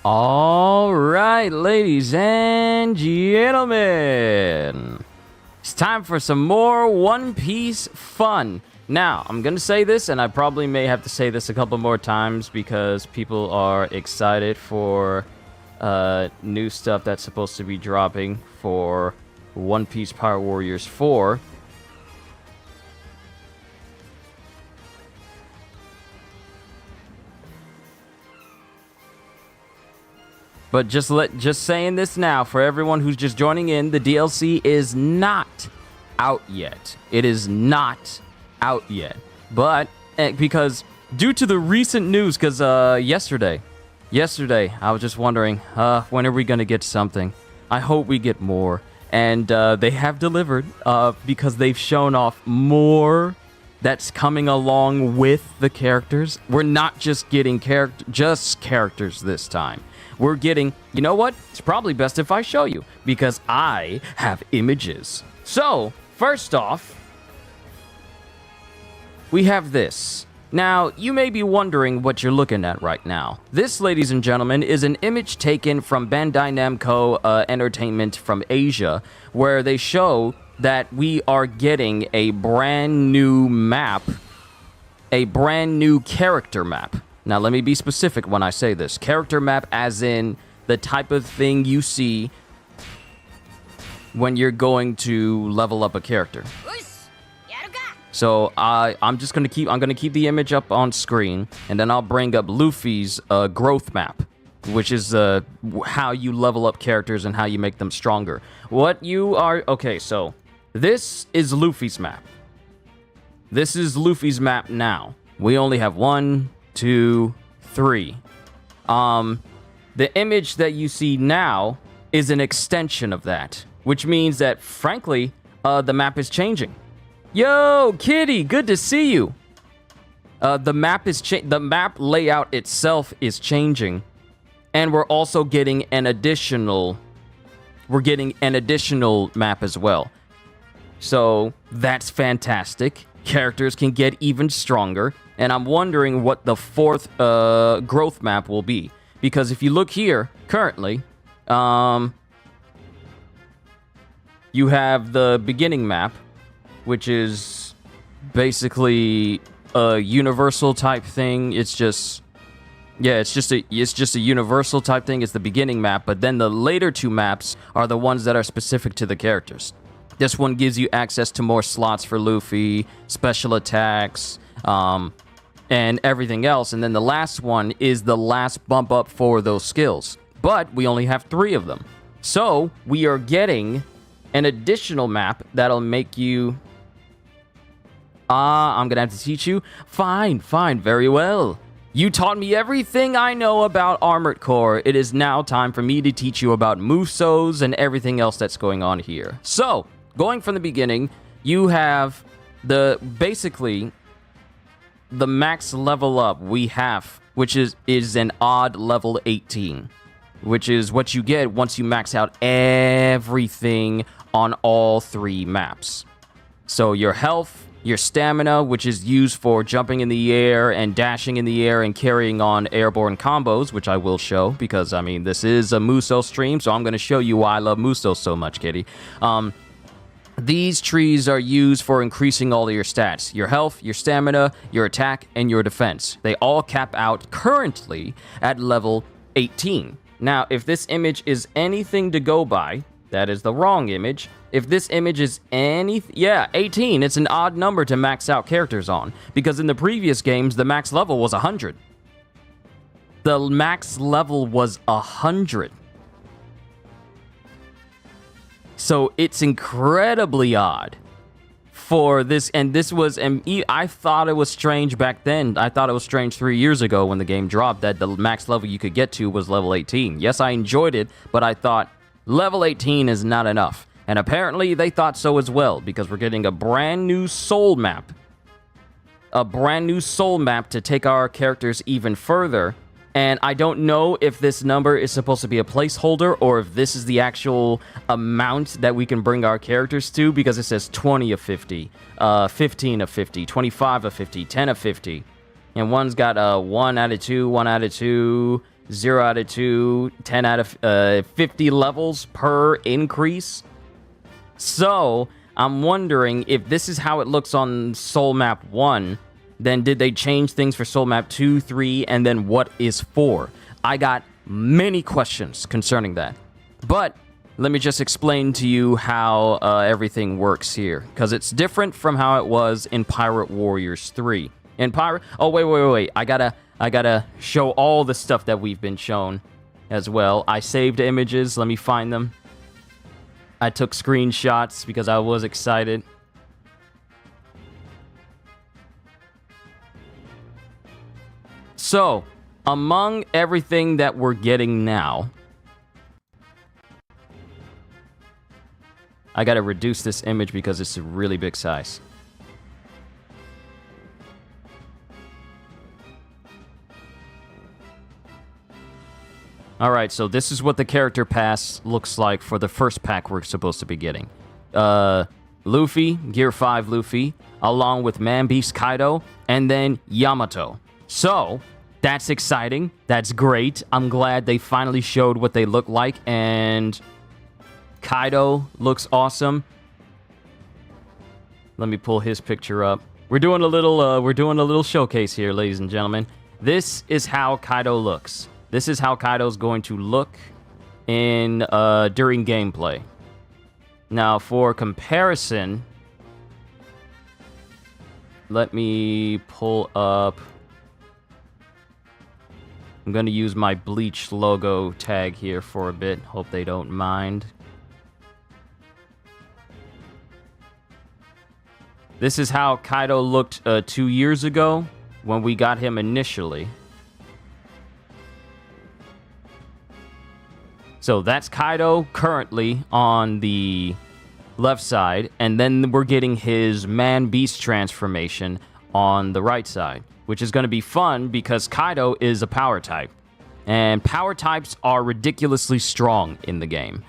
All right, ladies and gentlemen, it's time for some more One Piece fun. Now, I'm going to say this, and I probably may have to say this a couple more times because people are excited for new stuff that's supposed to be dropping for One Piece Power Warriors 4. But just saying this now for everyone who's just joining in, the DLC is not out yet. It is not out yet. But because due to the recent news, because yesterday I was just wondering, when are we gonna get something? I hope we get more, and they have delivered because they've shown off more that's coming along with the characters. We're not just getting characters this time. We're getting, you know what? It's probably best if I show you, because I have images. So, first off, we have this. Now, you may be wondering what you're looking at right now. This, ladies and gentlemen, is an image taken from Bandai Namco Entertainment from Asia, where they show that we are getting a brand new map, a brand new character map. Now, let me be specific when I say this. Character map as in the type of thing you see when you're going to level up a character. So, I'm going to keep the image up on screen, and then I'll bring up Luffy's growth map, which is how you level up characters and how you make them stronger. Okay, so this is Luffy's map. This is Luffy's map now. We only have 1, 2, 3. The image that you see now is an extension of that, which means that, frankly, the map is changing. Yo, Kitty, good to see you. The map layout itself is changing, and we're also getting an additional map as well. So that's fantastic. Characters can get even stronger, and I'm wondering what the fourth growth map will be, because if you look here currently, you have the beginning map, which is basically a universal type thing. It's just a universal type thing. It's the beginning map, but then the later two maps are the ones that are specific to the characters. This one gives you access to more slots for Luffy, special attacks, and everything else. And then the last one is the last bump up for those skills. But we only have 3 of them. So we are getting an additional map that'll make you... I'm gonna have to teach you? Fine, very well. You taught me everything I know about Armored Core. It is now time for me to teach you about Musos and everything else that's going on here. So, going from the beginning, you have basically the max level up we have, which is an odd level 18, which is what you get once you max out everything on all 3 maps. So your health, your stamina, which is used for jumping in the air and dashing in the air and carrying on airborne combos, which I will show because, I mean, this is a Muso stream, so I'm going to show you why I love Muso so much, Kitty. These trees are used for increasing all of your stats. Your health, your stamina, your attack, and your defense. They all cap out currently at level 18. Now, if this image is anything to go by, that is the wrong image. If this image is 18, it's an odd number to max out characters on. Because in the previous games, the max level was 100. The max level was 100. So it's incredibly odd for this, and I thought it was strange back then. I thought it was strange 3 years ago when the game dropped that the max level you could get to was level 18. Yes, I enjoyed it, but I thought level 18 is not enough. And apparently they thought so as well, because we're getting a brand new soul map. A brand new soul map to take our characters even further. And I don't know if this number is supposed to be a placeholder or if this is the actual amount that we can bring our characters to, because it says 20 of 50, 15 of 50, 25 of 50, 10 of 50. And one's got 1 out of 2, 1 out of 2, 0 out of 2, 10 out of 50 levels per increase. So, I'm wondering if this is how it looks on Soul Map 1, then did they change things for Soul Map 2, 3, and then what is 4? I got many questions concerning that. But let me just explain to you how everything works here, because it's different from how it was in Pirate Warriors 3. In Pirate... Oh, wait. I gotta show all the stuff that we've been shown as well. I saved images. Let me find them. I took screenshots because I was excited. So, among everything that we're getting now... I gotta reduce this image because it's a really big size. Alright, so this is what the character pass looks like for the first pack we're supposed to be getting. Luffy, Gear 5 Luffy, along with Man Beast Kaido, and then Yamato. So, that's exciting. That's great. I'm glad they finally showed what they look like, and Kaido looks awesome. Let me pull his picture up. We're doing a little showcase here, ladies and gentlemen. This is how Kaido looks. This is how Kaido's going to look in during gameplay. Now, for comparison, let me pull up. I'm going to use my Bleach logo tag here for a bit. Hope they don't mind. This is how Kaido looked 2 years ago when we got him initially. So that's Kaido currently on the left side, and then we're getting his Man-Beast transformation on the right side, which is going to be fun because Kaido is a power type, and power types are ridiculously strong in the game.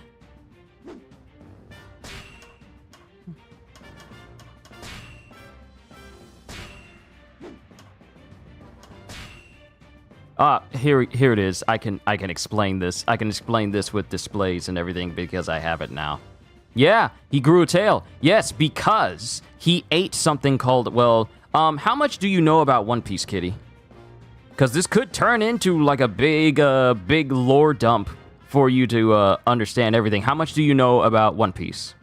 Here it is. I can explain this. I can explain this with displays and everything because I have it now. Yeah, he grew a tail. Yes, because he ate something called, well, how much do you know about One Piece, Kitty? Because this could turn into like a big lore dump for you to understand everything. How much do you know about One Piece?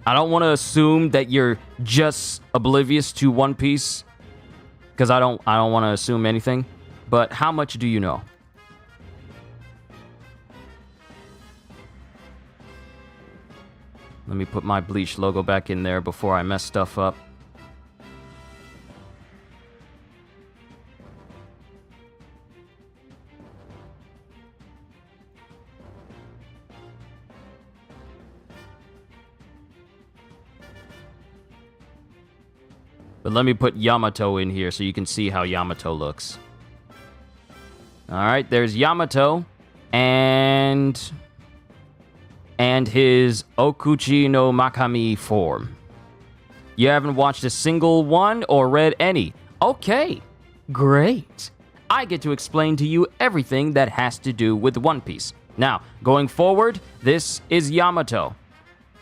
I don't want to assume that you're just oblivious to One Piece, because I don't want to assume anything. But how much do you know? Let me put my Bleach logo back in there before I mess stuff up. But let me put Yamato in here so you can see how Yamato looks. Alright, there's Yamato, and his Okuchi no Makami form. You haven't watched a single one or read any. Okay, great. I get to explain to you everything that has to do with One Piece. Now, going forward, this is Yamato.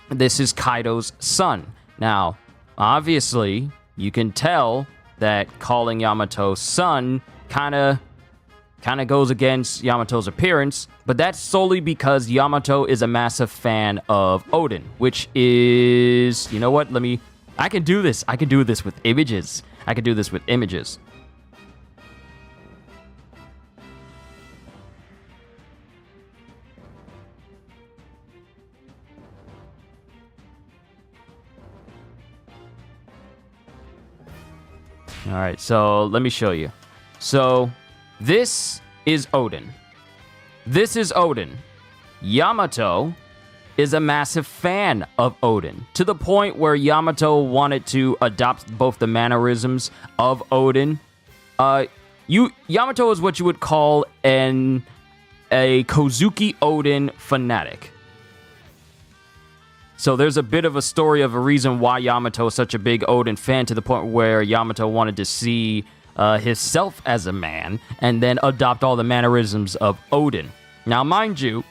This is Kaido's son. Now, obviously, you can tell that calling Yamato son kind of goes against Yamato's appearance, but that's solely because Yamato is a massive fan of Odin, which is, you know what, I can do this with images. Alright, so let me show you. So, this is Odin. Yamato is a massive fan of Odin, to the point where Yamato wanted to adopt both the mannerisms of Odin. Yamato is what you would call a Kozuki Odin fanatic. So there's a bit of a story of a reason why Yamato is such a big Odin fan, to the point where Yamato wanted to see himself as a man and then adopt all the mannerisms of Odin. Now, mind you,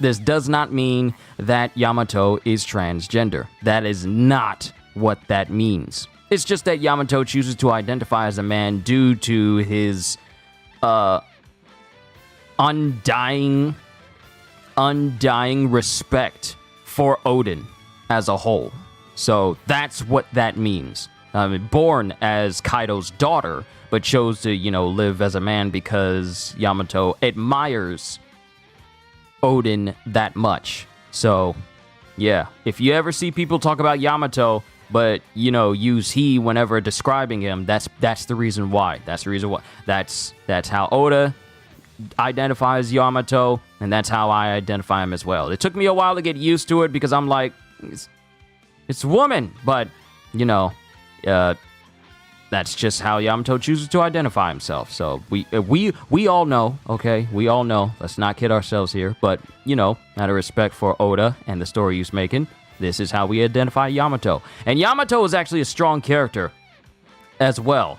this does not mean that Yamato is transgender. That is not what that means. It's just that Yamato chooses to identify as a man due to his undying respect for Odin as a whole. So that's what that means. Born as Kaido's daughter, but chose to, live as a man because Yamato admires Odin that much. So, yeah, if you ever see people talk about Yamato, but, use he whenever describing him, that's the reason why. That's the reason why. That's how Oda identifies Yamato, and that's how I identify him as well. It took me a while to get used to it because I'm like, it's a woman, but, that's just how Yamato chooses to identify himself. So we all know, okay? We all know. Let's not kid ourselves here. But, out of respect for Oda and the story he's making, this is how we identify Yamato. And Yamato is actually a strong character as well,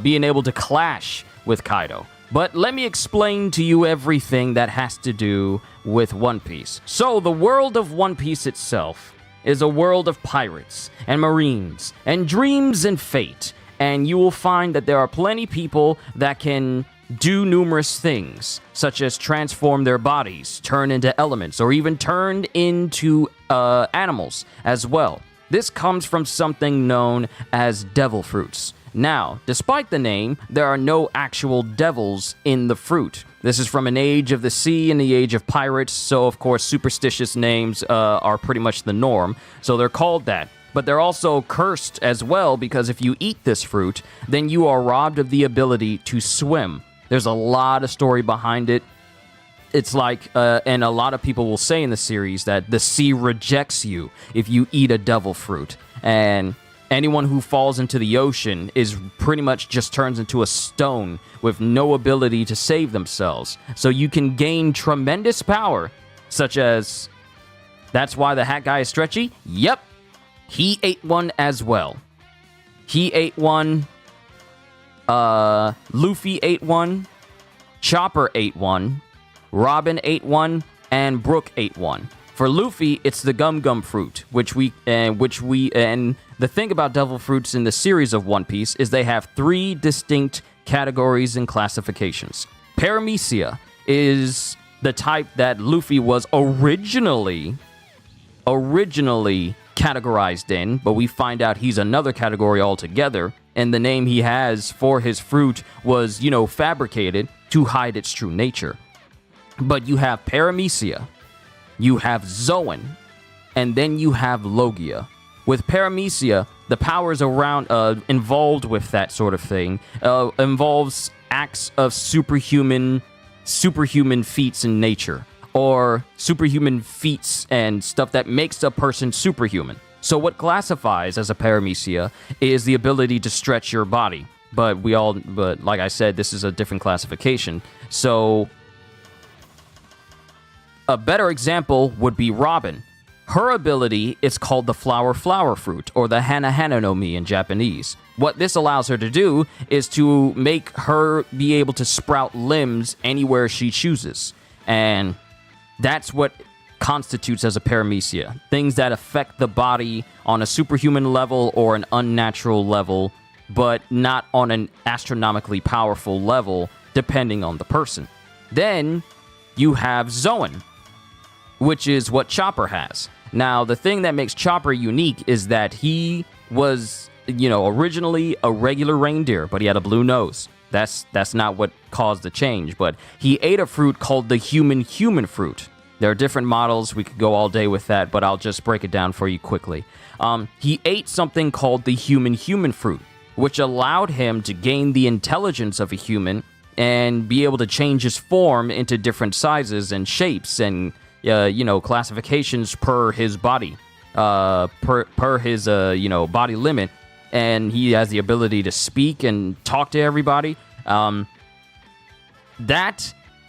being able to clash with Kaido. But let me explain to you everything that has to do with One Piece. So the world of One Piece itself is a world of pirates and marines and dreams and fate. And you will find that there are plenty people that can do numerous things, such as transform their bodies, turn into elements, or even turn into animals as well. This comes from something known as devil fruits. Now, despite the name, there are no actual devils in the fruit. This is from an age of the sea and the age of pirates, so of course superstitious names are pretty much the norm, so they're called that. But they're also cursed as well, because if you eat this fruit, then you are robbed of the ability to swim. There's a lot of story behind it. It's like, and a lot of people will say in the series that the sea rejects you if you eat a devil fruit. And anyone who falls into the ocean is pretty much just turns into a stone with no ability to save themselves. So you can gain tremendous power, such as, that's why the hat guy is stretchy? Yep. He ate one as well. He ate one. Luffy ate one. Chopper ate one. Robin ate one. And Brook ate one. For Luffy, it's the gum gum fruit, and the thing about devil fruits in the series of One Piece is they have 3 distinct categories and classifications. Paramecia is the type that Luffy was originally categorized in, but we find out he's another category altogether, and the name he has for his fruit was, fabricated to hide its true nature. But you have Paramecia, you have Zoan, and then you have Logia. With Paramecia, the powers around involved with that sort of thing involves acts of superhuman feats in nature, or superhuman feats and stuff that makes a person superhuman. So what classifies as a Paramecia is the ability to stretch your body. But like I said, this is a different classification. So a better example would be Robin. Her ability is called the flower fruit, or the hana no mi in Japanese. What this allows her to do is to make her be able to sprout limbs anywhere she chooses. And that's what constitutes as a Paramecia. Things that affect the body on a superhuman level or an unnatural level, but not on an astronomically powerful level, depending on the person. Then you have Zoan, which is what Chopper has. Now, the thing that makes Chopper unique is that he was, originally a regular reindeer, but he had a blue nose. That's not what caused the change, but he ate a fruit called the human fruit. There are different models. We could go all day with that, but I'll just break it down for you quickly. He ate something called the human fruit, which allowed him to gain the intelligence of a human and be able to change his form into different sizes and shapes and classifications per his body, per his, body limit. And he has the ability to speak and talk to everybody. That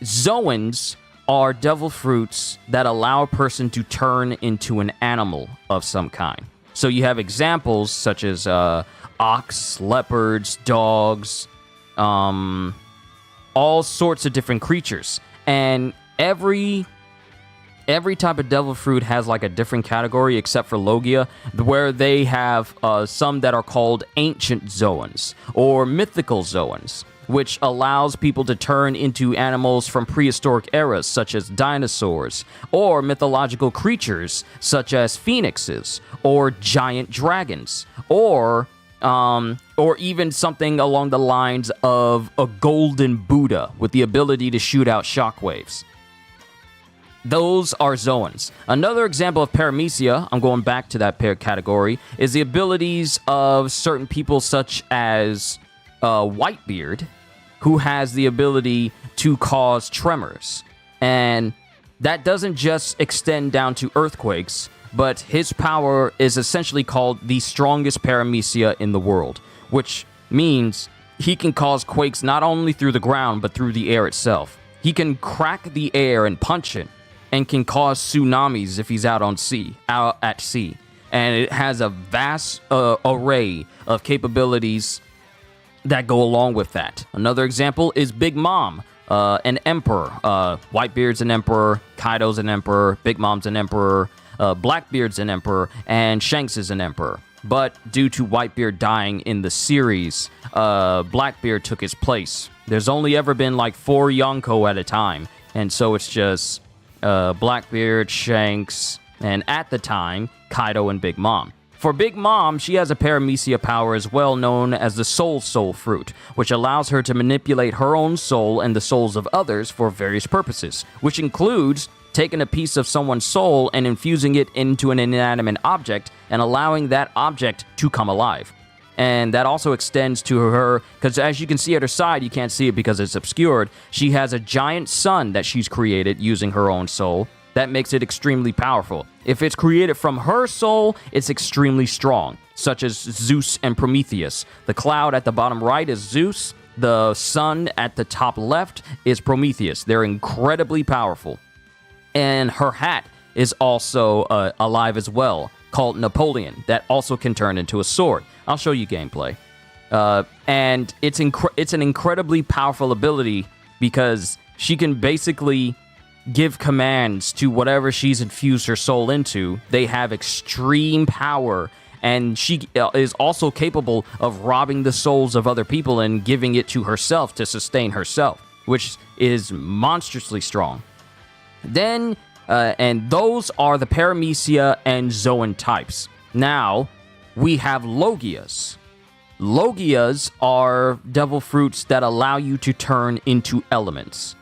Zoans are devil fruits that allow a person to turn into an animal of some kind. So you have examples such as ox, leopards, dogs, all sorts of different creatures. And every type of devil fruit has like a different category except for Logia, where they have some that are called ancient zoans or mythical zoans, which allows people to turn into animals from prehistoric eras such as dinosaurs, or mythological creatures such as phoenixes or giant dragons, or even something along the lines of a golden Buddha with the ability to shoot out shockwaves. Those are zoans. Another example of paramecia, I'm going back to that category, is the abilities of certain people such as Whitebeard, who has the ability to cause tremors. And that doesn't just extend down to earthquakes, but his power is essentially called the strongest paramecia in the world, which means he can cause quakes not only through the ground, but through the air itself. He can crack the air and punch it, and can cause tsunamis if he's out at sea. And it has a vast array of capabilities that go along with that. Another example is Big Mom, an emperor. Whitebeard's an emperor, Kaido's an emperor, Big Mom's an emperor, Blackbeard's an emperor, and Shanks is an emperor. But due to Whitebeard dying in the series, Blackbeard took his place. There's only ever been like 4 Yonko at a time, and so it's just Blackbeard, Shanks, and at the time, Kaido and Big Mom. For Big Mom, she has a paramecia power as well known as the Soul Fruit, which allows her to manipulate her own soul and the souls of others for various purposes, which includes taking a piece of someone's soul and infusing it into an inanimate object and allowing that object to come alive. And that also extends to her, because as you can see at her side, you can't see it because it's obscured, she has a giant sun that she's created using her own soul. That makes it extremely powerful. If it's created from her soul, it's extremely strong, such as Zeus and Prometheus. The cloud at the bottom right is Zeus. The sun at the top left is Prometheus. They're incredibly powerful. And her hat is also alive as well, called Napoleon, that also can turn into a sword. I'll show you gameplay. And it's an incredibly powerful ability because she can basically give commands to whatever she's infused her soul into. They have extreme power, and she is also capable of robbing the souls of other people and giving it to herself to sustain herself, which is monstrously strong. Then, and those are the paramecia and zoan types. Now, we have Logias. Logias are devil fruits that allow you to turn into elements,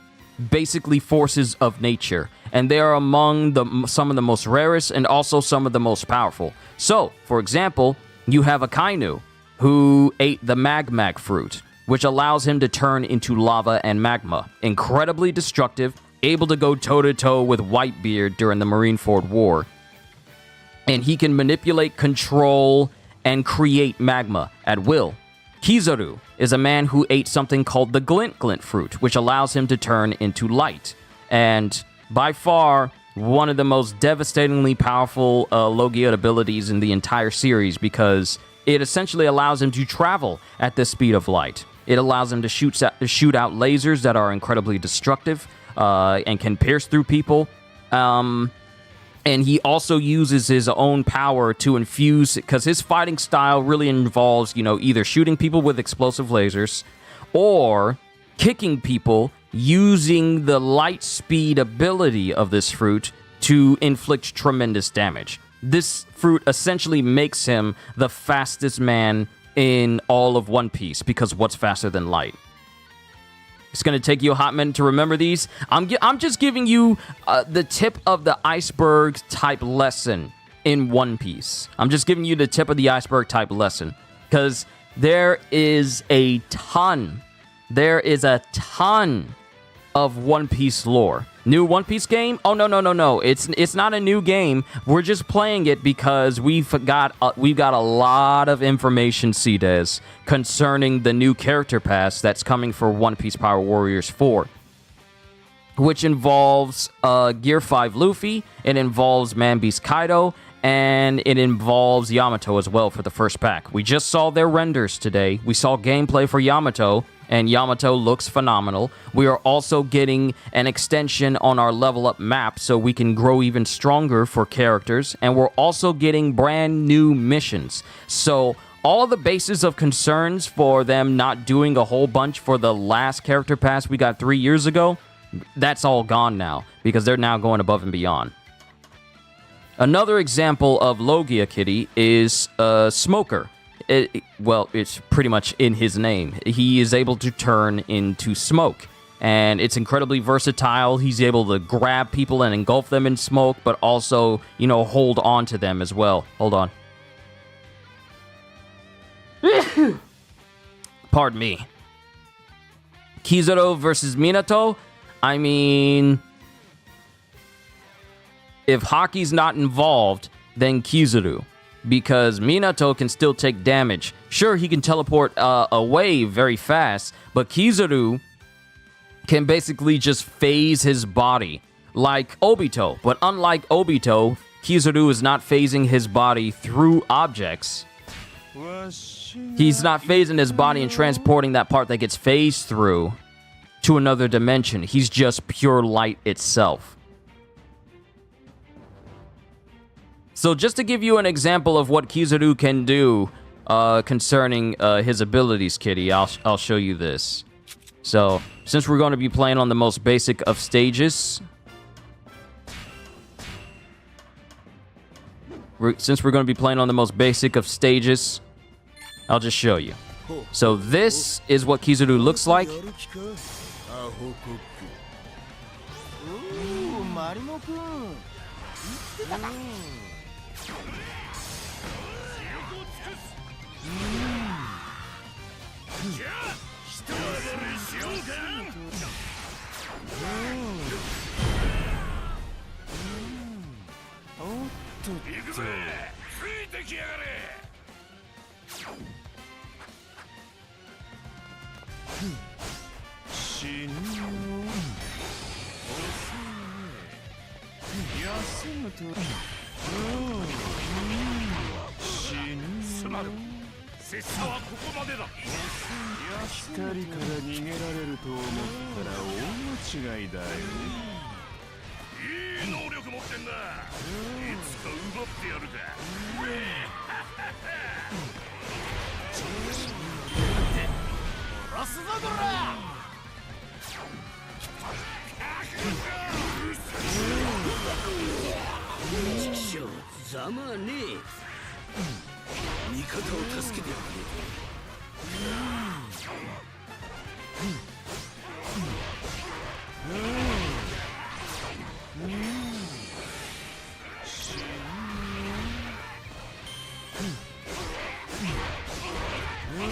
basically forces of nature, and they are among some of the most rarest and also some of the most powerful. So, for example, you have Akainu, who ate the Magmag fruit, which allows him to turn into lava and magma. Incredibly destructive, able to go toe-to-toe with Whitebeard during the Marineford War. And he can manipulate, control, and create magma at will. Kizaru is a man who ate something called the Glint fruit, which allows him to turn into light. And by far, one of the most devastatingly powerful Logia abilities in the entire series, because it essentially allows him to travel at the speed of light. It allows him to shoot out lasers that are incredibly destructive and can pierce through people. And he also uses his own power to infuse, because his fighting style really involves, either shooting people with explosive lasers or kicking people using the light speed ability of this fruit to inflict tremendous damage. This fruit essentially makes him the fastest man in all of One Piece, because what's faster than light? It's going to take you a hot minute to remember these. I'm just giving you the tip of the iceberg type lesson in One Piece. I'm just giving you the tip of the iceberg type lesson, because there is a ton of One Piece lore. New One Piece game? Oh, no. It's not a new game. We're just playing it because we've got a lot of information, CDES, concerning the new character pass that's coming for One Piece Power Warriors 4. which involves Gear 5 Luffy, it involves Man Beast Kaido, and it involves Yamato as well for the first pack. We just saw their renders today. We saw gameplay for Yamato, and Yamato looks phenomenal. We are also getting an extension on our level up map so we can grow even stronger for characters, and we're also getting brand new missions. So all the bases of concerns for them not doing a whole bunch for the last character pass we got 3 years ago, that's all gone now, because they're now going above and beyond. Another example of Logia Kitty is Smoker. Well, it's pretty much in his name. He is able to turn into smoke, and it's incredibly versatile. He's able to grab people and engulf them in smoke, but also, you know, hold on to them as well. Hold on. Pardon me. Kizaru versus Minato. I mean, if Haki's not involved, then Kizaru, because Minato can still take damage. Sure, he can teleport away very fast, but Kizaru can basically just phase his body like Obito. But unlike Obito, Kizaru is not phasing his body through objects. He's not phasing his body and transporting that part that gets phased through to another dimension. He's just pure light itself. So just to give you an example of what Kizaru can do concerning his abilities, Kitty, I'll show you this. So, since we're going to be playing on the most basic of stages, I'll just show you. So this is what Kizaru looks like.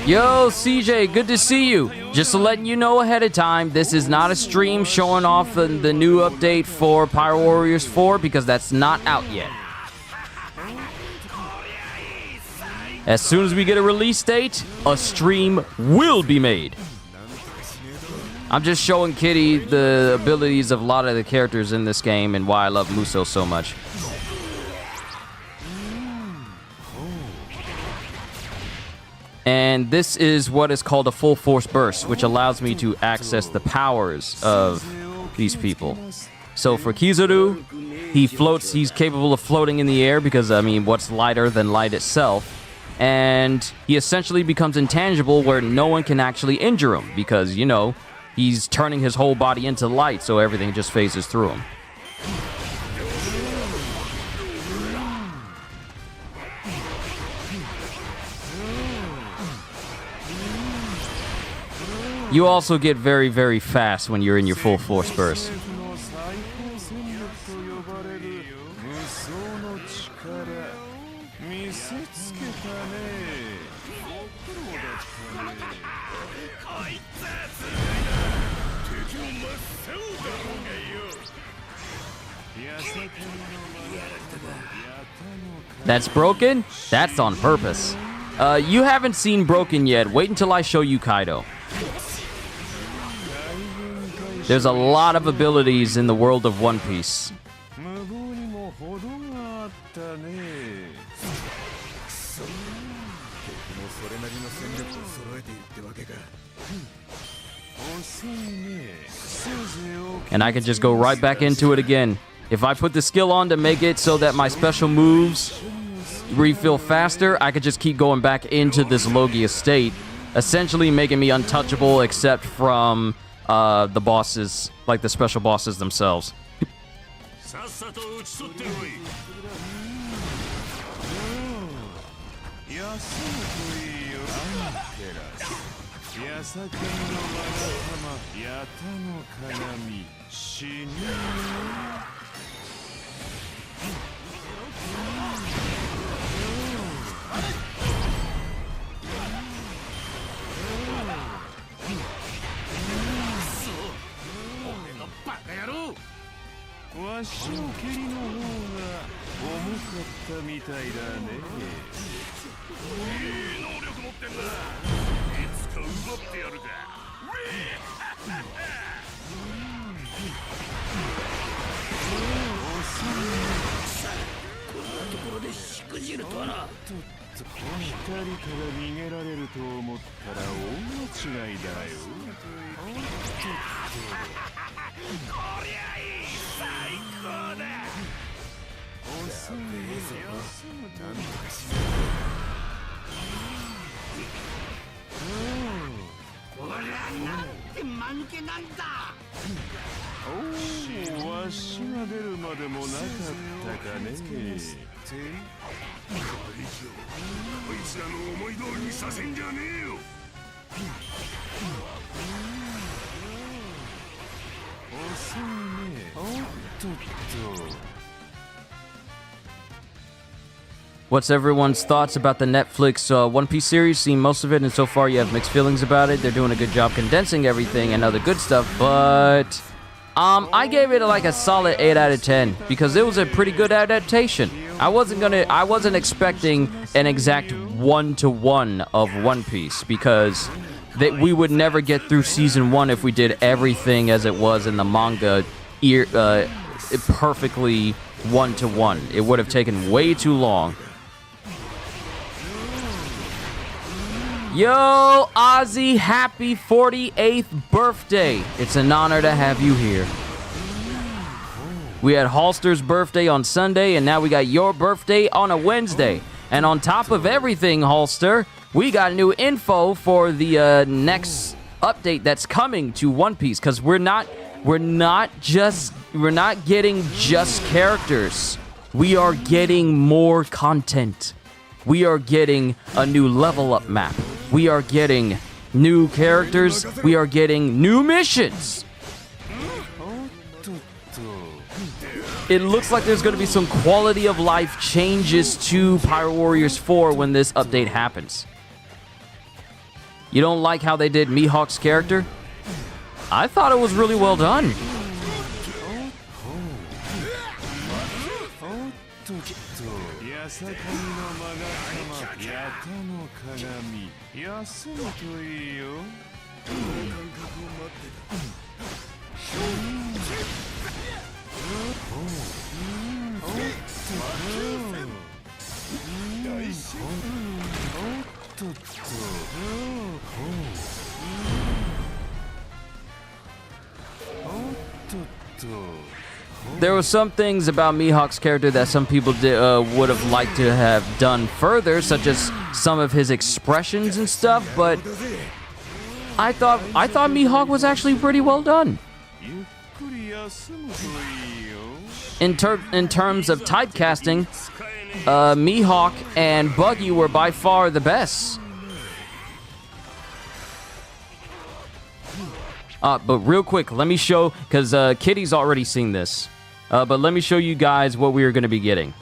Yo, CJ, good to see you. Just letting you know ahead of time, this is not a stream showing off the new update for Pyro Warriors 4 because that's not out yet. As soon as we get a release date, a stream will be made. I'm just showing Kitty the abilities of a lot of the characters in this game and why I love Muso so much. And this is what is called a full force burst, which allows me to access the powers of these people. So for Kizaru, he floats, he's capable of floating in the air because, I mean, what's lighter than light itself? And he essentially becomes intangible where no one can actually injure him because, you know, he's turning his whole body into light, so everything just phases through him. You also get very, very fast when you're in your full force burst. That's broken? That's on purpose. You haven't seen broken yet. Wait until I show you Kaido. There's a lot of abilities in the world of One Piece. And I could just go right back into it again. If I put the skill on to make it so that my special moves refill faster, I could just keep going back into this Logia state, essentially making me untouchable except from the bosses, like the special bosses themselves. What's everyone's thoughts about the Netflix One Piece series? Seen most of it, and so far you have mixed feelings about it. They're doing a good job condensing everything and other good stuff, but I gave it like a solid 8 out of 10 because it was a pretty good adaptation. I wasn't expecting an exact 1-to-1 of One Piece because we would never get through season 1 if we did everything as it was in the manga perfectly 1-to-1. It would have taken way too long. Yo, Ozzy, happy 48th birthday. It's an honor to have you here. We had Halster's birthday on Sunday, and now we got your birthday on a Wednesday. And on top of everything, Halster, we got new info for the next update that's coming to One Piece, because we're not getting just characters. We are getting more content. We are getting a new level up map. We are getting new characters. We are getting new missions. It looks like there's going to be some quality of life changes to Pyro Warriors 4 when this update happens. You don't like how they did Mihawk's character? I thought it was really well done. There were some things about Mihawk's character that some people would have liked to have done further, such as some of his expressions and stuff, but I thought Mihawk was actually pretty well done. In terms of typecasting, Mihawk and Buggy were by far the best. But real quick, let me show, because Kitty's already seen this. But let me show you guys what we are going to be getting.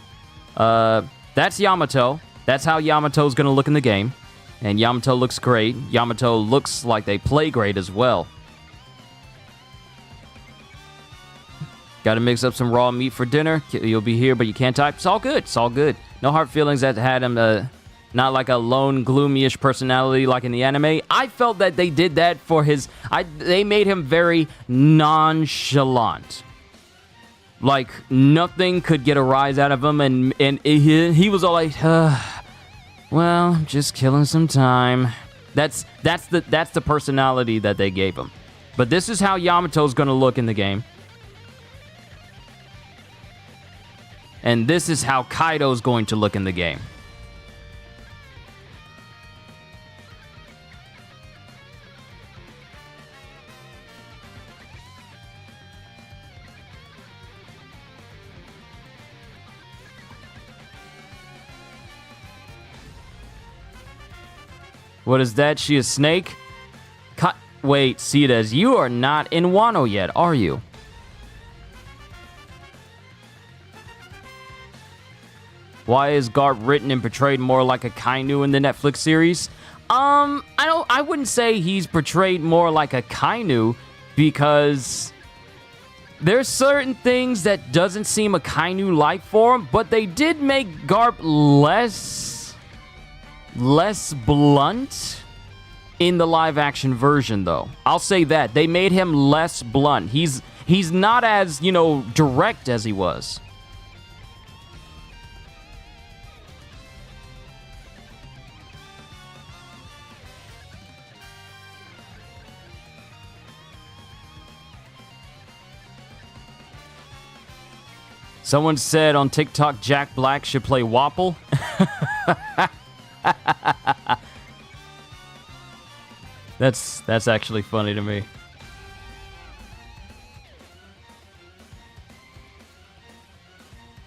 That's Yamato. That's how Yamato's going to look in the game. And Yamato looks great. Yamato looks like they play great as well. Got to mix up some raw meat for dinner. You'll be here, but you can't type. It's all good. It's all good. No hard feelings that had him not like a lone, gloomy-ish personality like in the anime. I felt that they did that for his... they made him very nonchalant. Like, nothing could get a rise out of him, and he was all like, well, just killing some time. That's the personality that they gave him. But this is how Yamato's gonna look in the game. And this is how Kaido's going to look in the game. What is that? She a snake? Wait, Cedas, you are not in Wano yet, are you? Why is Garp written and portrayed more like a Kainu in the Netflix series? I wouldn't say he's portrayed more like a Kainu because there's certain things that doesn't seem a Kainu life form, but they did make Garp less blunt in the live action version, though. I'll say that. They made him less blunt. He's not as, direct as he was. Someone said on TikTok Jack Black should play Wapple. That's actually funny to me.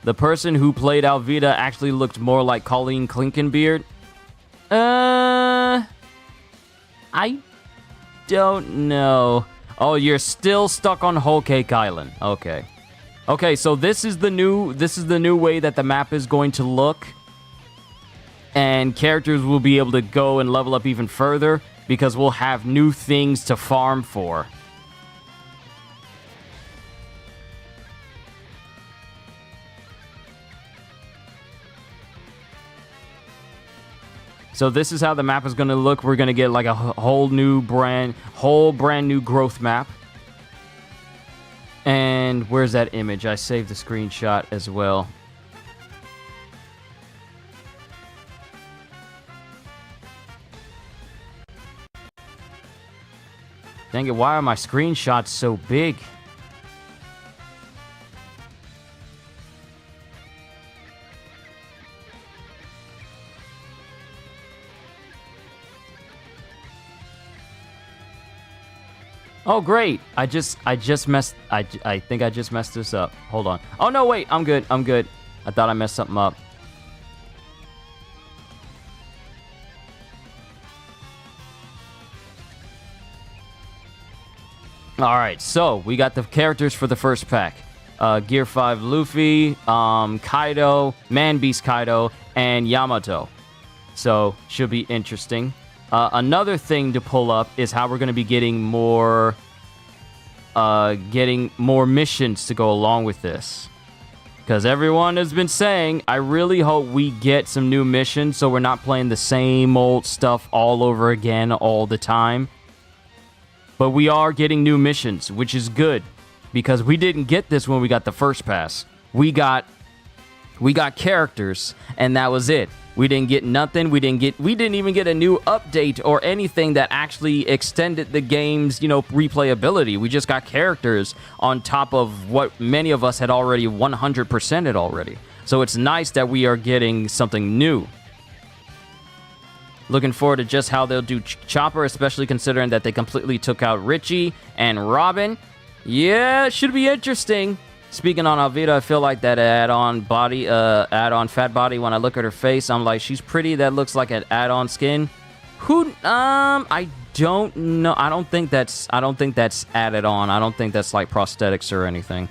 The person who played Alvida actually looked more like Colleen Clinkenbeard. I don't know. Oh, you're still stuck on Whole Cake Island. Okay. Okay, so this is the new way that the map is going to look. And characters will be able to go and level up even further because we'll have new things to farm for. So this is how the map is going to look. We're going to get like a whole brand new growth map. And where's that image? I saved the screenshot as well. Dang it, why are my screenshots so big? Oh great! I think I just messed this up. Hold on. Oh no, wait, I'm good. I thought I messed something up. Alright, so we got the characters for the first pack. Gear 5 Luffy, Kaido, Man Beast Kaido, and Yamato. So, should be interesting. Another thing to pull up is how we're going to be getting more missions to go along with this. Because everyone has been saying, I really hope we get some new missions so we're not playing the same old stuff all over again all the time. But we are getting new missions, which is good. Because we didn't get this when we got the first pass. We got characters, and that was it. We didn't get nothing. We didn't even get a new update or anything that actually extended the game's, replayability. We just got characters on top of what many of us had already 100%ed already. So it's nice that we are getting something new. Looking forward to just how they'll do Chopper, especially considering that they completely took out Richie and Robin. Yeah, it should be interesting. Speaking on Alvida, I feel like that add-on fat body. When I look at her face, I'm like, she's pretty. That looks like an add-on skin. I don't know. I don't think that's added on. I don't think that's like prosthetics or anything.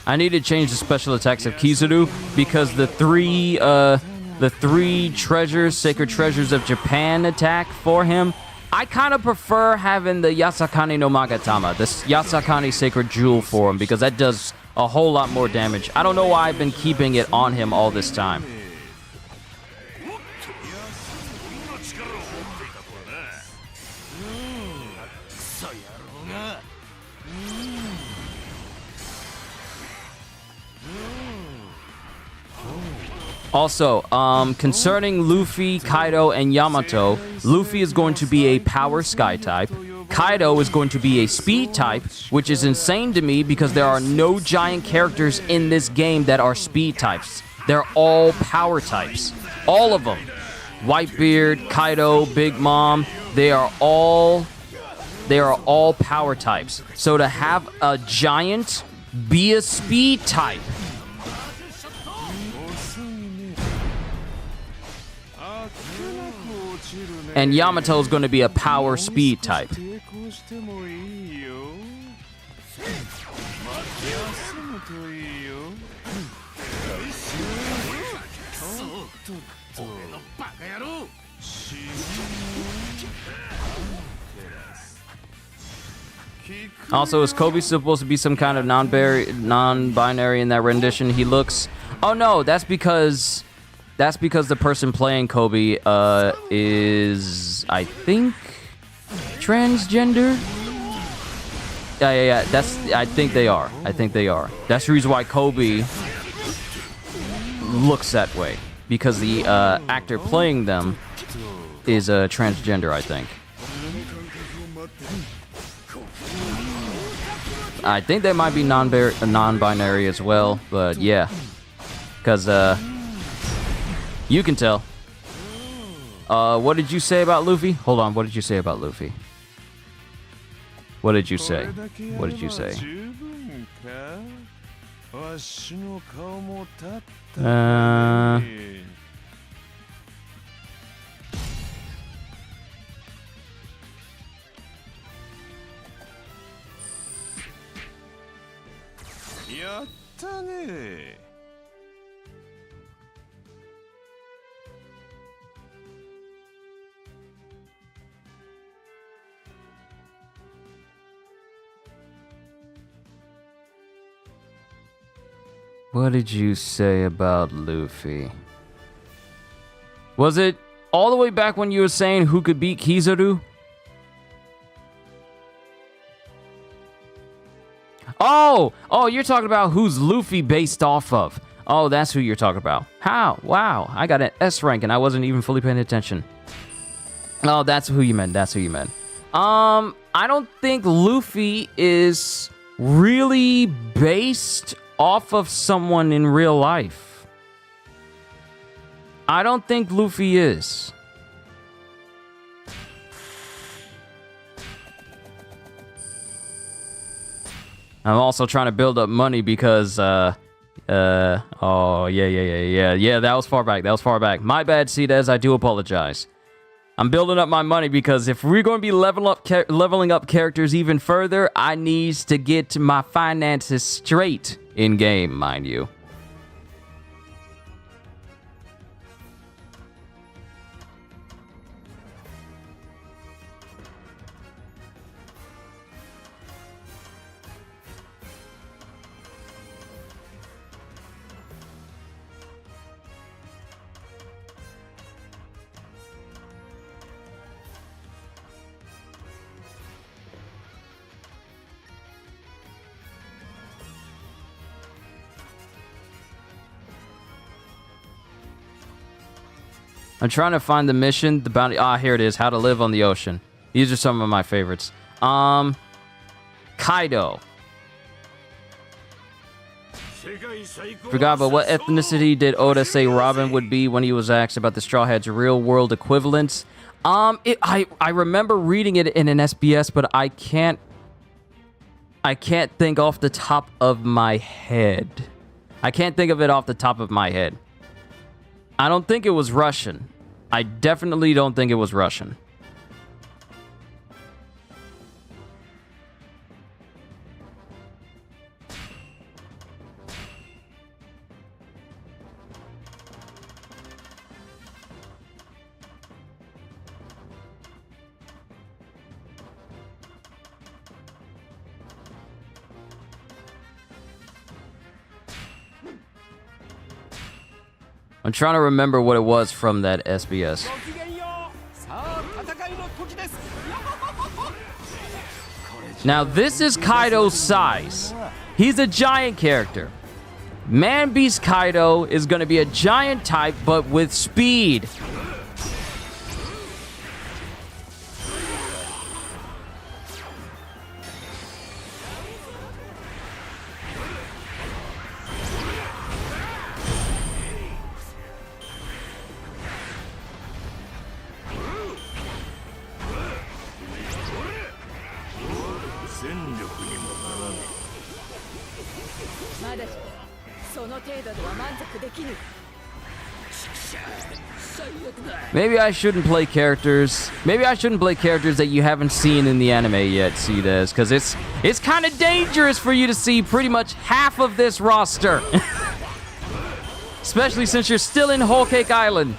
I need to change the special attacks of Kizaru because the three treasures, sacred treasures of Japan attack for him. I kind of prefer having the Yasakani no Magatama, this Yasakani sacred jewel for him, because that does a whole lot more damage. I don't know why I've been keeping it on him all this time. Also, concerning Luffy, Kaido, and Yamato, Luffy is going to be a power sky type. Kaido is going to be a speed type, which is insane to me because there are no giant characters in this game that are speed types. They're all power types. All of them. Whitebeard, Kaido, Big Mom, they are all power types. So to have a giant be a speed type, and Yamato is going to be a power speed type. Also, is Kobe supposed to be some kind of non-binary in that rendition? He looks... Oh no, that's because the person playing Kobe is, I think, transgender. Yeah. I think they are. That's the reason why Kobe looks that way, because the actor playing them is a transgender, I think. I think they might be non-binary as well, but yeah, because you can tell. What did you say about Luffy? Hold on, what did you say about Luffy? What did you say? What did you say? What did you say about Luffy? Was it all the way back when you were saying who could beat Kizaru? Oh, you're talking about who's Luffy based off of. Oh, that's who you're talking about. How? Wow, I got an S rank and I wasn't even fully paying attention. Oh, that's who you meant. I don't think Luffy is really based off of someone in real life. I don't think Luffy is. I'm also trying to build up money because, oh, yeah, that was far back. My bad, Cedez, I do apologize. I'm building up my money because if we're going to be leveling up characters even further, I need to get my finances straight in-game, mind you. I'm trying to find the mission, the bounty. Ah, here it is. How to live on the ocean. These are some of my favorites. Kaido. Forgot, but what ethnicity did Oda say Robin would be when he was asked about the Straw Hat's real-world equivalents? I remember reading it in an SBS, but I can't I can't think off the top of my head. I can't think of it off the top of my head. I don't think it was Russian. I definitely don't think it was Russian. I'm trying to remember what it was from that SBS. Now, this is Kaido's size. He's a giant character. Man Beast Kaido is going to be a giant type, but with speed. Maybe I shouldn't play characters. Maybe I shouldn't play characters that you haven't seen in the anime yet, Cdes, because it's kind of dangerous for you to see pretty much half of this roster. Especially since you're still in Whole Cake Island.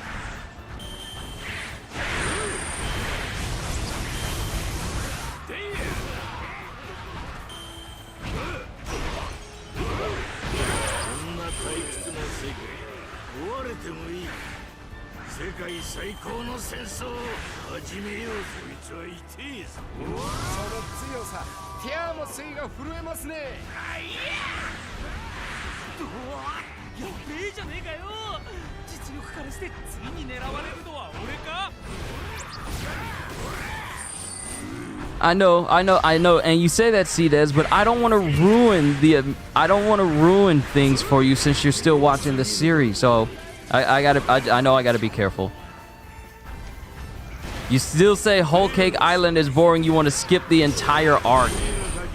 I know, and you say that, Cdes, but I don't want to ruin things for you since you're still watching the series. So I know I gotta be careful. You still say Whole Cake Island is boring. You want to skip the entire arc.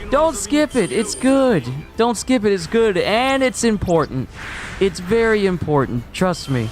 Don't skip it. It's good. Don't skip it. It's good, and it's important. It's very important. Trust me.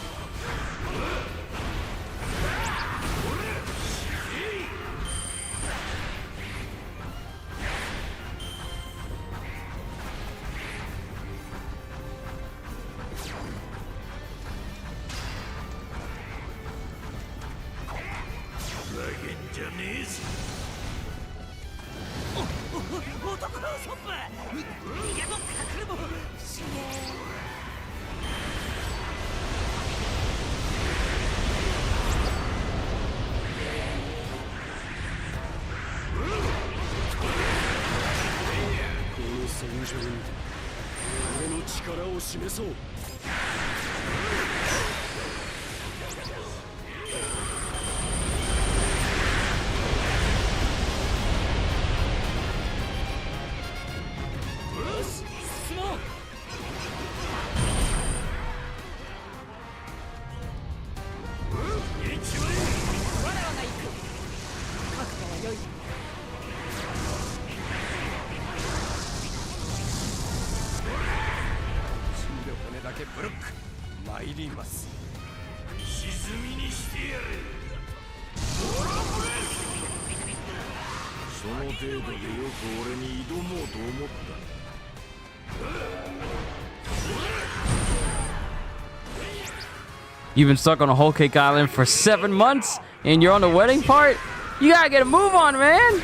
You've been stuck on a Whole Cake Island for 7 months, and you're on the wedding part? You gotta get a move on, man!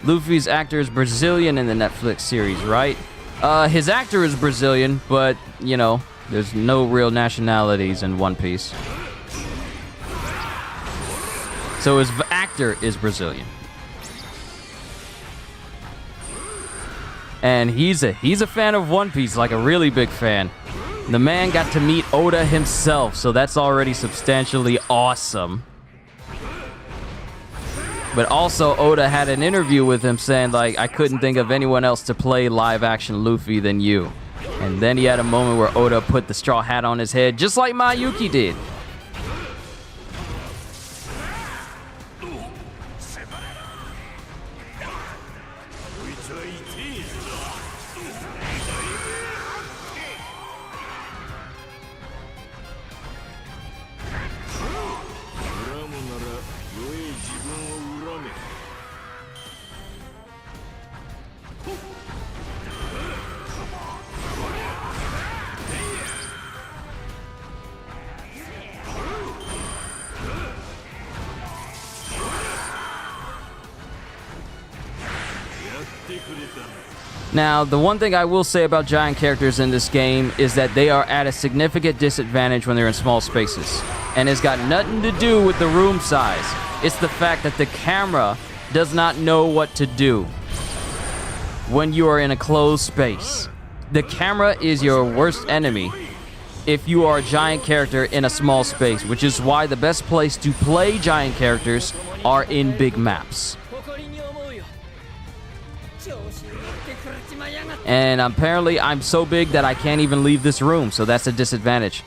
Luffy's actor is Brazilian in the Netflix series, right? His actor is Brazilian, but, you know, there's no real nationalities in One Piece. So his actor is Brazilian. And he's a fan of One Piece, like a really big fan. The man got to meet Oda himself, so that's already substantially awesome. But also, Oda had an interview with him saying, like, I couldn't think of anyone else to play live-action Luffy than you. And then he had a moment where Oda put the straw hat on his head, just like Mayuki did. Now, the one thing I will say about giant characters in this game is that they are at a significant disadvantage when they're in small spaces. And it's got nothing to do with the room size. It's the fact that the camera does not know what to do when you are in a closed space. The camera is your worst enemy if you are a giant character in a small space, which is why the best place to play giant characters are in big maps. And apparently I'm so big that I can't even leave this room, so that's a disadvantage.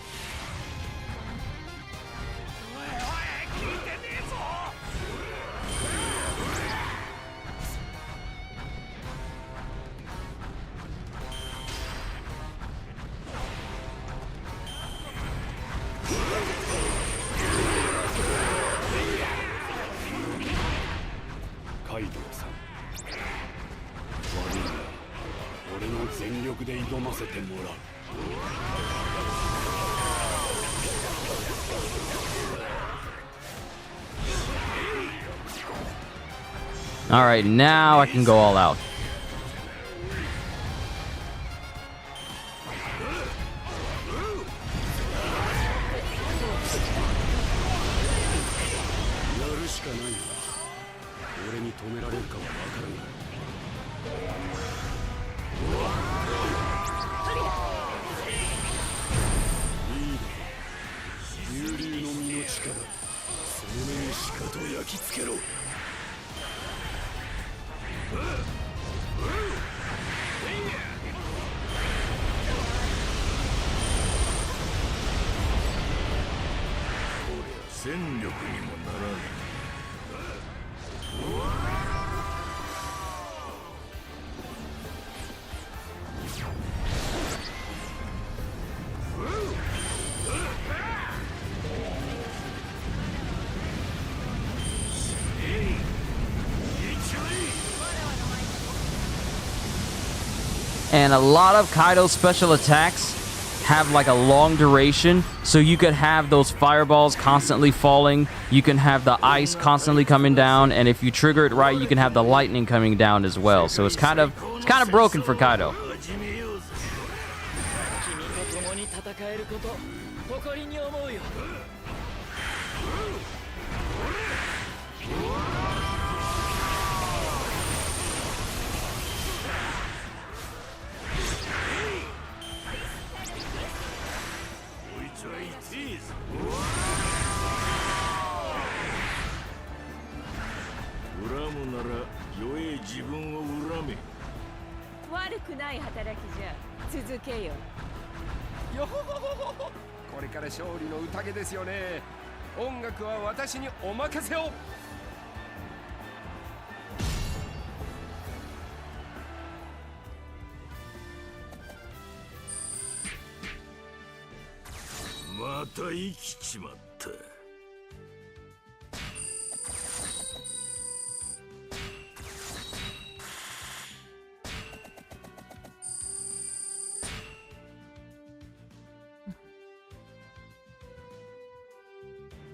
Alright, now I can go all out. And a lot of Kaido's special attacks have like a long duration, so you could have those fireballs constantly falling, you can have the ice constantly coming down, and if you trigger it right, you can have the lightning coming down as well. So it's kind of broken for Kaido.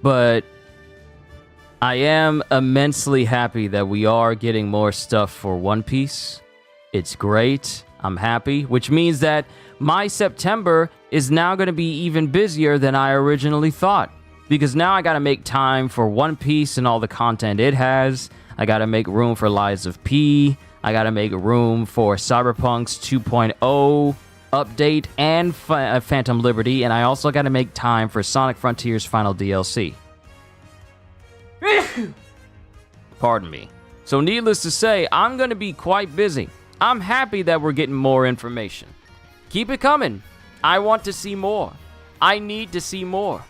But I am immensely happy that we are getting more stuff for One Piece. It's great. I'm happy, which means that my September is now going to be even busier than I originally thought. Because now I got to make time for One Piece and all the content it has. I got to make room for Lies of P. I got to make room for Cyberpunk's 2.0 update and Phantom Liberty. And I also got to make time for Sonic Frontier's final DLC. Pardon me. So needless to say, I'm going to be quite busy. I'm happy that we're getting more information. Keep it coming. I want to see more. I need to see more.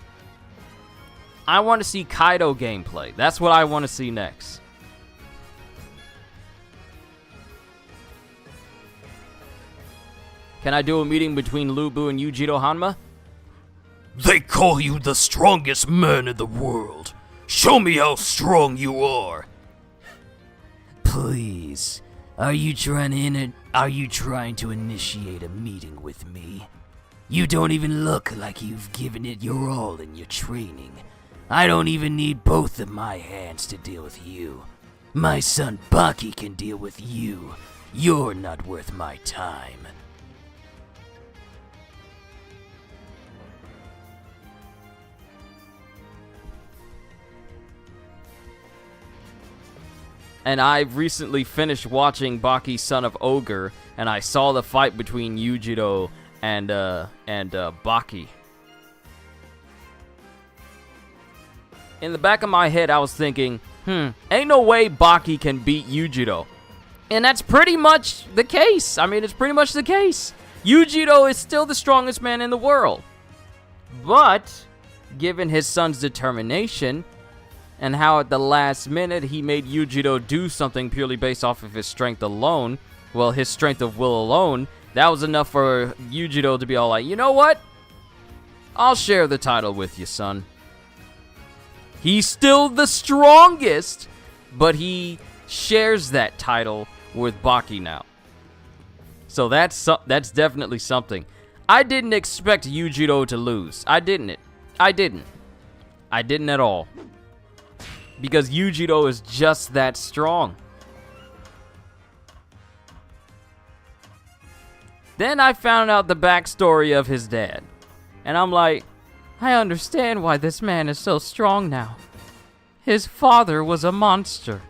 I want to see Kaido gameplay. That's what I want to see next. Can I do a meeting between Lubu and Yujiro Hanma? They call you the strongest man in the world. Show me how strong you are. Please, are you trying to initiate a meeting with me? You don't even look like you've given it your all in your training. I don't even need both of my hands to deal with you. My son Baki can deal with you. You're not worth my time. And I've recently finished watching Baki Son of Ogre, and I saw the fight between Yujiro and Baki. In the back of my head, I was thinking, ain't no way Baki can beat Yujiro. And that's pretty much the case. I mean, it's pretty much the case. Yujiro is still the strongest man in the world. But, given his son's determination, and how at the last minute he made Yujiro do something purely based off of his strength alone, well, his strength of will alone, that was enough for Yujiro to be all like, you know what? I'll share the title with you, son. He's still the strongest, but he shares that title with Baki now. So that's definitely something. I didn't expect Yujiro to lose. I didn't at all. Because Yujiro is just that strong. Then I found out the backstory of his dad. And I'm like, I understand why this man is so strong now. His father was a monster.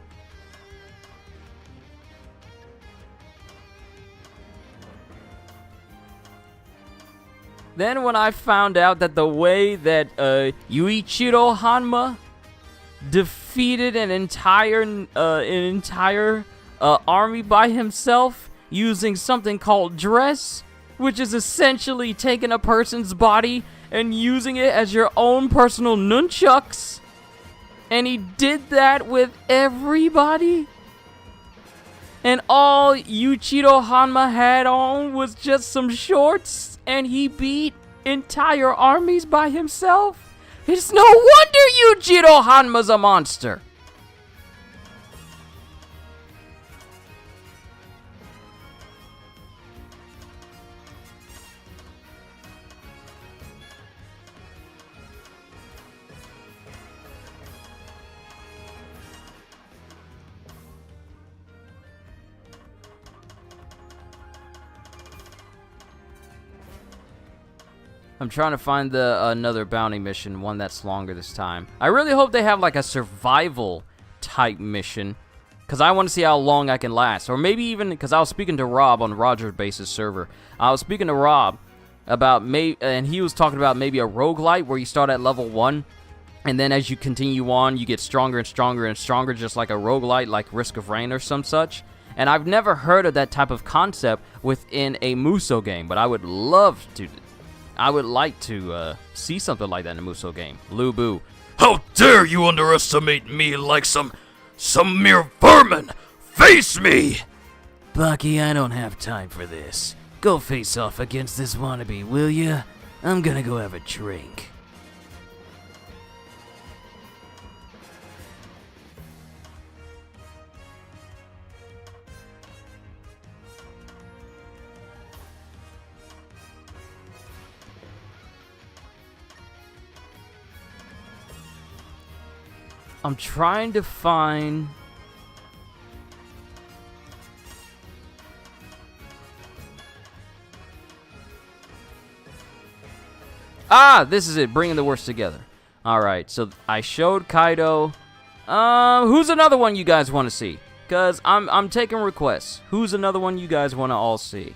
Then when I found out that the way that Yuichiro Hanma defeated an entire army by himself using something called dress, which is essentially taking a person's body and using it as your own personal nunchucks. And he did that with everybody. And all Yuichiro Hanma had on was just some shorts, and he beat entire armies by himself. It's no wonder Yuichiro Hanma's a monster. I'm trying to find another bounty mission, one that's longer this time. I really hope they have like a survival type mission, because I want to see how long I can last. Or maybe even, because I was speaking to Rob on Roger Base's server. I was speaking to Rob about, and he was talking about maybe a roguelite where you start at level 1, and then as you continue on, you get stronger and stronger and stronger, just like a roguelite, like Risk of Rain or some such. And I've never heard of that type of concept within a Musou game, but I would love to. I would like to see something like that in a Musou game. Lubu. How dare you underestimate me like some mere vermin! Face me! Baki, I don't have time for this. Go face off against this wannabe, will ya? I'm gonna go have a drink. I'm trying to find... Ah, this is it. Bringing the worst together. Alright, so I showed Kaido. Who's another one you guys want to see? Because I'm taking requests. Who's another one you guys want to all see?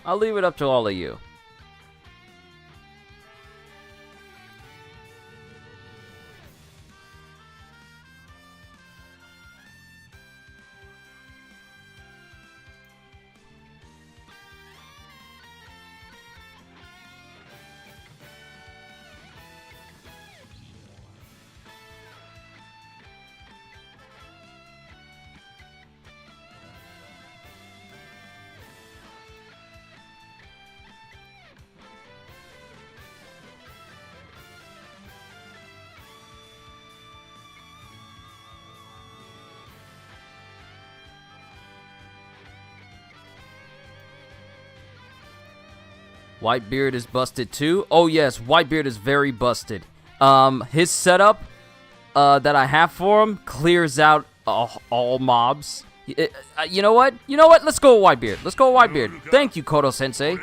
I'll leave it up to all of you. Whitebeard is busted too. Oh yes, Whitebeard is very busted. His setup that I have for him clears out all mobs. You know what? You know what? Let's go with Whitebeard. Let's go with Whitebeard. Thank you, Kodo-sensei.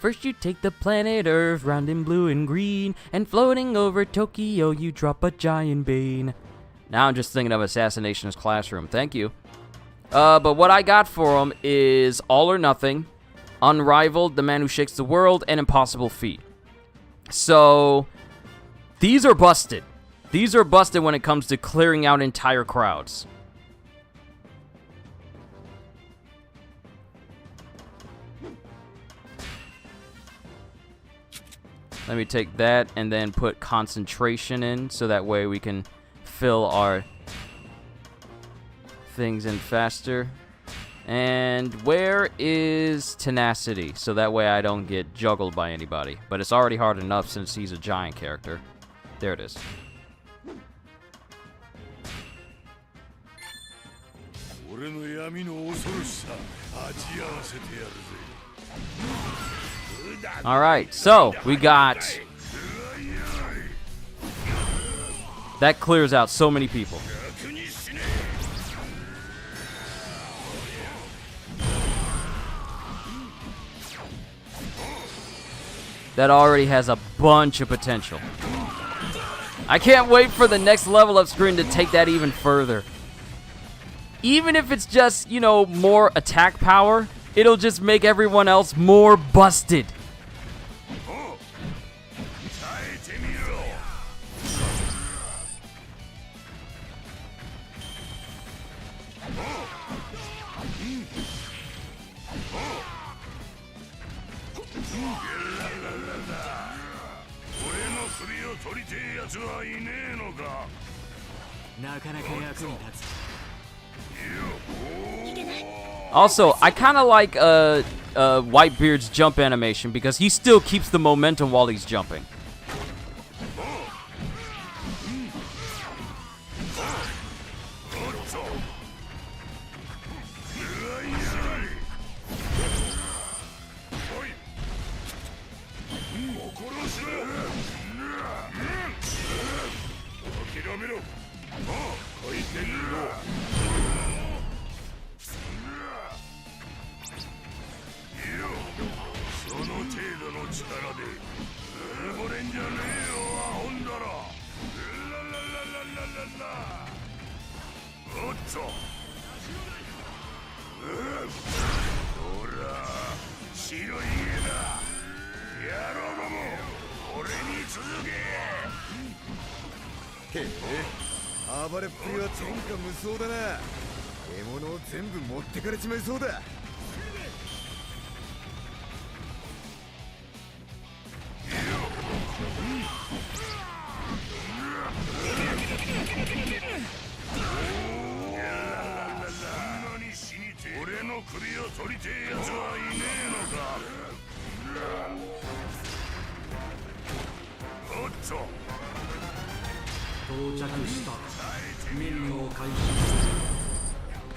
First you take the planet Earth, round in blue and green, and floating over Tokyo you drop a giant bean. Now I'm just thinking of Assassination's Classroom. Thank you. But what I got for him is All or Nothing, Unrivaled, The Man Who Shakes the World, and Impossible Feat. So, these are busted. These are busted when it comes to clearing out entire crowds. Let me take that and then put concentration in so that way we can fill our things in faster. And where is tenacity? So that way I don't get juggled by anybody. But it's already hard enough since he's a giant character. There it is. Alright, so we got... That clears out so many people. That already has a bunch of potential. I can't wait for the next level up screen to take that even further. Even if it's just, you know, more attack power, it'll just make everyone else more busted. Also, I kind of like Whitebeard's jump animation because he still keeps the momentum while he's jumping.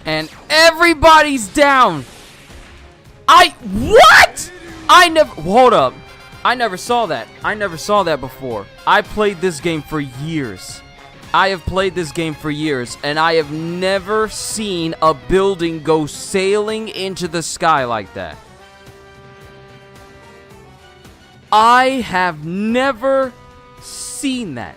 And everybody's down. What? Hold up. I never saw that. I never saw that before. I played this game for years. I have played this game for years, and I have never seen a building go sailing into the sky like that. I have never seen that.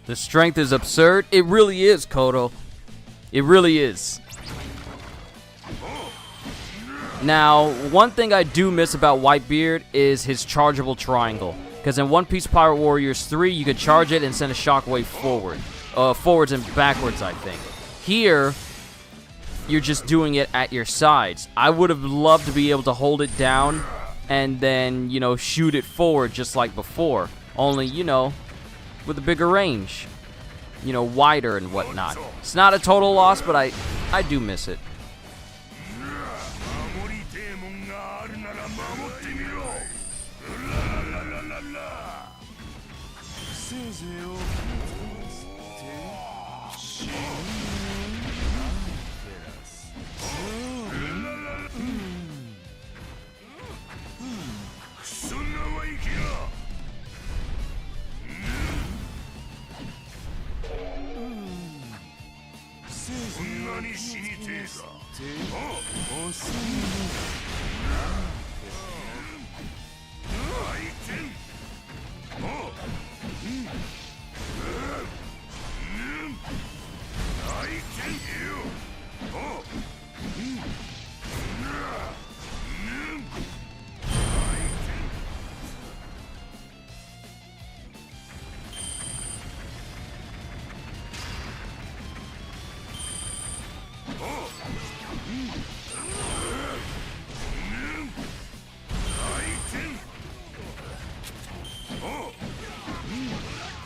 The strength is absurd. It really is, Kodo. It really is. Now, one thing I do miss about Whitebeard is his chargeable triangle. Because in One Piece Pirate Warriors 3, you could charge it and send a shockwave forward. Forwards and backwards, I think. Here, you're just doing it at your sides. I would have loved to be able to hold it down and then, you know, shoot it forward just like before. Only, you know, with a bigger range. You know, wider and whatnot. It's not a total loss, but I do miss it.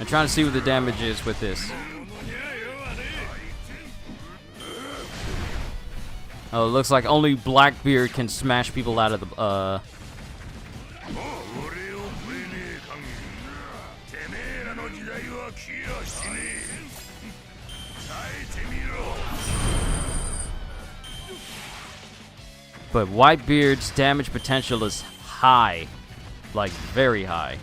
I'm trying to see what the damage is with this. Oh, it looks like only Blackbeard can smash people out of the, But Whitebeard's damage potential is high. Like, very high.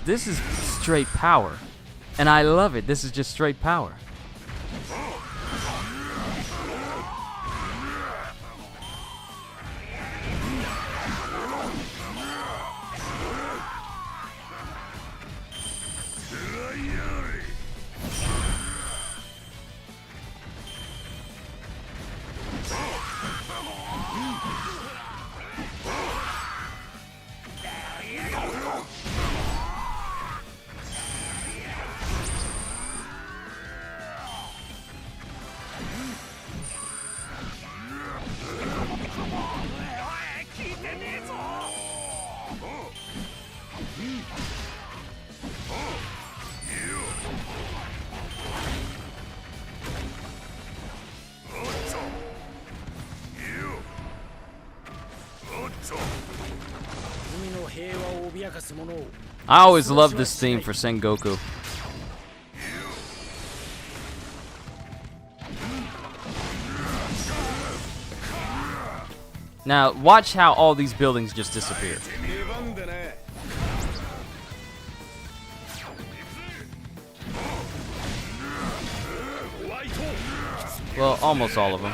This is straight power. And I love it. This is just straight power. I always love this theme for Sengoku. Now, watch how all these buildings just disappear. Well, almost all of them.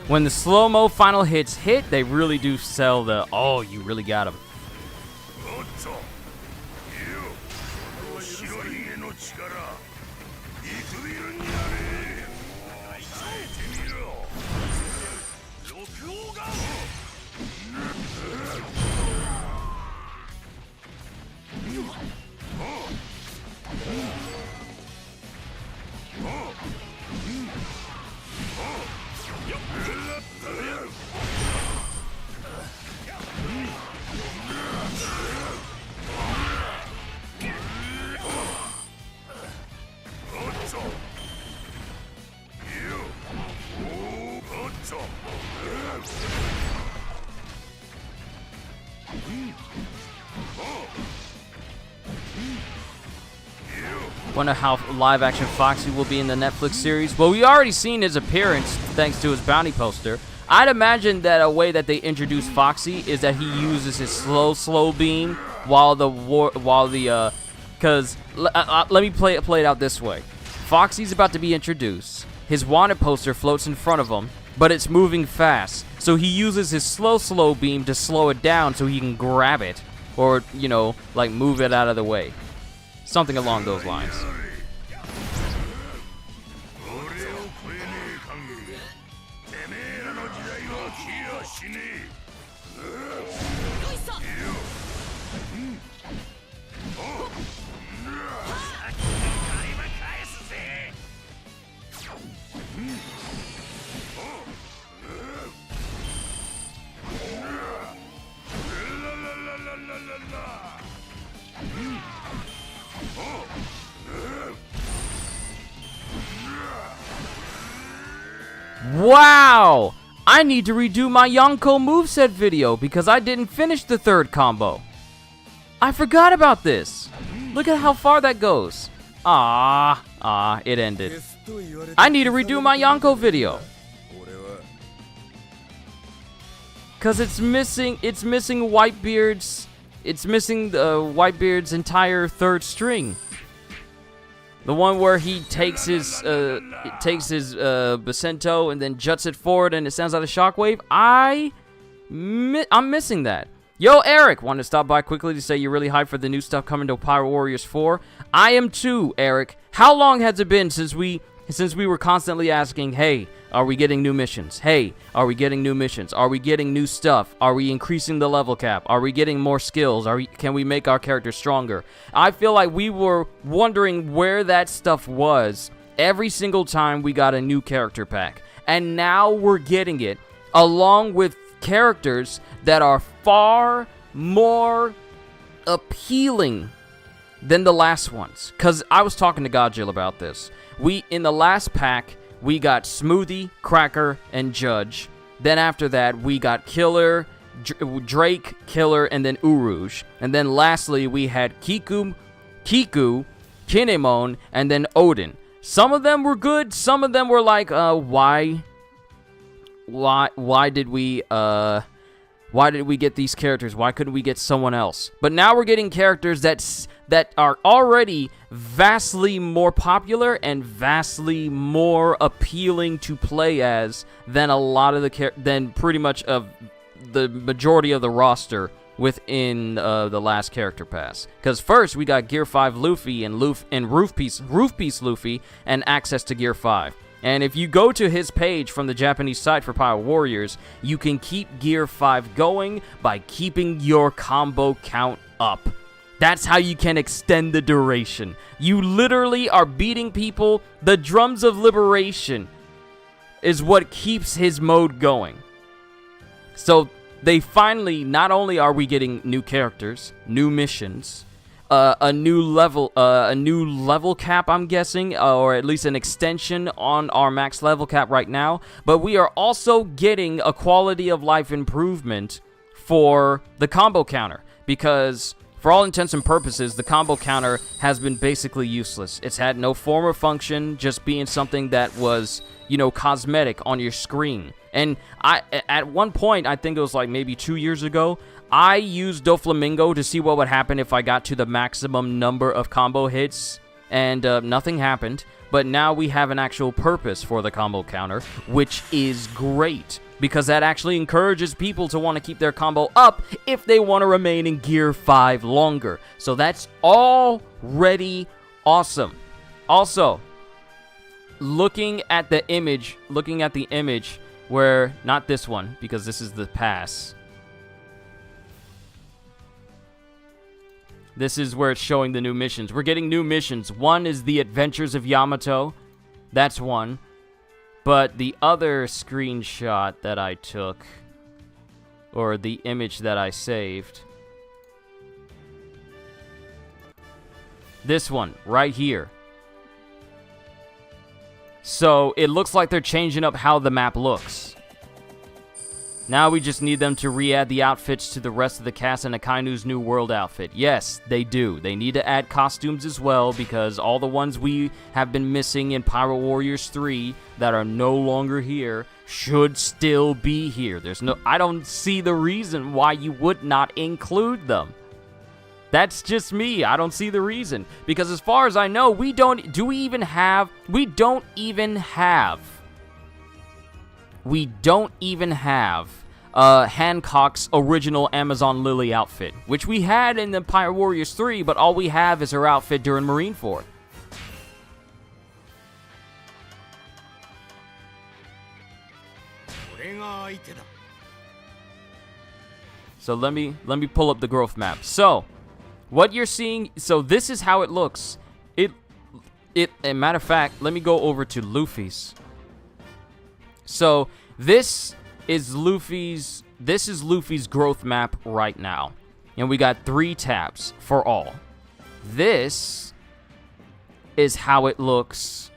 When the slow-mo final hits hit, they really do sell the, oh, you really got him. Wonder how live-action Foxy will be in the Netflix series. Well, we already seen his appearance thanks to his bounty poster. I'd imagine that a way that they introduce Foxy is that he uses his slow beam while because let me play it out this way. Foxy's about to be introduced. His wanted poster floats in front of him, but it's moving fast. So he uses his slow beam to slow it down so he can grab it or, you know, like move it out of the way. Something along those lines. Wow! I need to redo my Yonko moveset video because I didn't finish the third combo. I forgot about this. Look at how far that goes. It ended. I need to redo my Yonko video. Cause it's missing Whitebeard's Whitebeard's entire third string. The one where he takes his Basento and then juts it forward and it sends out a shockwave. I'm missing that. Yo, Eric, wanted to stop by quickly to say you're really hyped for the new stuff coming to Pirate Warriors 4. I am too, Eric. How long has it been since we were constantly asking, hey, are we getting new missions? Hey, are we getting new missions? Are we getting new stuff? Are we increasing the level cap? Are we getting more skills? Can we make our characters stronger? I feel like we were wondering where that stuff was every single time we got a new character pack. And now we're getting it, along with characters that are far more appealing than the last ones. Because I was talking to Godzilla about this. In the last pack, we got Smoothie, Cracker, and Judge. Then after that, we got Killer, Drake, Killer, and then Uruj. And then lastly, we had Kiku, Kinemon, and then Odin. Some of them were good. Some of them were like, why did we Why did we get these characters? Why couldn't we get someone else? But now we're getting characters that are already vastly more popular and vastly more appealing to play as than a lot of than pretty much of the majority of the roster within the last character pass. Because first we got Gear 5 Luffy and Roof Piece Luffy and access to Gear 5. And if you go to his page from the Japanese site for Pirate Warriors, you can keep Gear 5 going by keeping your combo count up. That's how you can extend the duration. You literally are beating people. The Drums of Liberation is what keeps his mode going. So they finally, not only are we getting new characters, new missions, a new level cap, I'm guessing, or at least an extension on our max level cap right now, but we are also getting a quality of life improvement for the combo counter, because for all intents and purposes, the combo counter has been basically useless. It's had no form or function, just being something that was, cosmetic on your screen. And at one point, I think it was like maybe 2 years ago, I used Doflamingo to see what would happen if I got to the maximum number of combo hits, and nothing happened. But now we have an actual purpose for the combo counter, which is great, because that actually encourages people to want to keep their combo up if they want to remain in Gear 5 longer. So that's already awesome. Also, looking at the image where, not this one, because this is the pass. This is where it's showing the new missions. We're getting new missions. One is the Adventures of Yamato. That's one. But the other screenshot that I took, or the image that I saved, this one right here. So it looks like they're changing up how the map looks. Now we just need them to re-add the outfits to the rest of the cast and Akainu's new world outfit. Yes, they do. They need to add costumes as well, because all the ones we have been missing in Pirate Warriors 3 that are no longer here should still be here. I don't see the reason why you would not include them. That's just me. I don't see the reason. Because as far as I know, we don't even have Hancock's original Amazon Lily outfit, which we had in the Pirate Warriors 3, but all we have is her outfit during Marineford. So let me pull up the growth map. So what you're seeing, so this is how it looks. And matter of fact, let me go over to Luffy's. So this is Luffy's growth map right now. And we got 3 tabs for all. This is how it looks.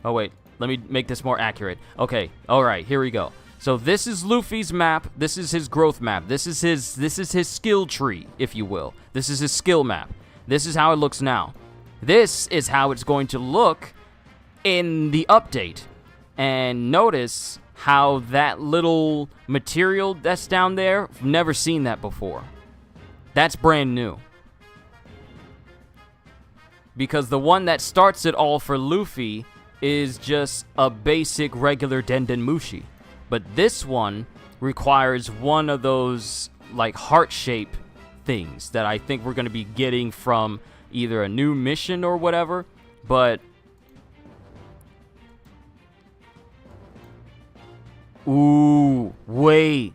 Oh wait, let me make this more accurate. Okay, alright, here we go. So this is Luffy's map. This is his growth map. This is his skill tree, if you will. This is his skill map. This is how it looks now. This is how it's going to look in the update. And notice how that little material that's down there, I've never seen that before. That's brand new. Because the one that starts it all for Luffy is just a basic regular Dendenmushi. But this one requires one of those like heart-shaped things that I think we're going to be getting from either a new mission or whatever. But ooh, wait.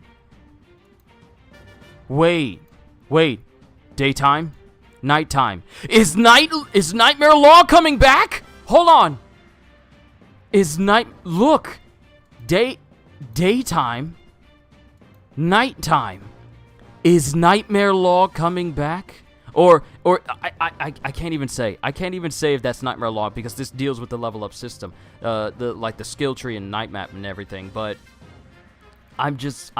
Daytime? Nighttime. Is Nightmare Law coming back? Hold on. Look. Daytime? Nighttime. Is Nightmare Law coming back? Or I can't even say. I can't even say if that's Nightmare Law, because this deals with the level up system. The skill tree and night map and everything, but I'm just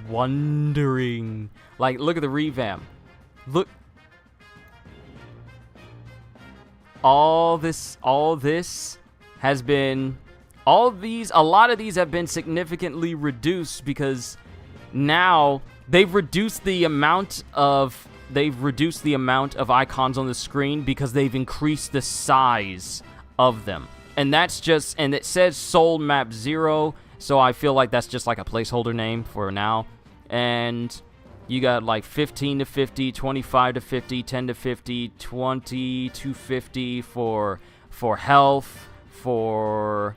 wondering. Like, look at the revamp. Look. All this has been a lot of these have been significantly reduced because now they've reduced the amount of icons on the screen because they've increased the size of them. And that's just, and it says Soul Map 0, so I feel like that's just like a placeholder name for now. And you got like 15 to 50, 25 to 50, 10 to 50, 20 to 50 for health, for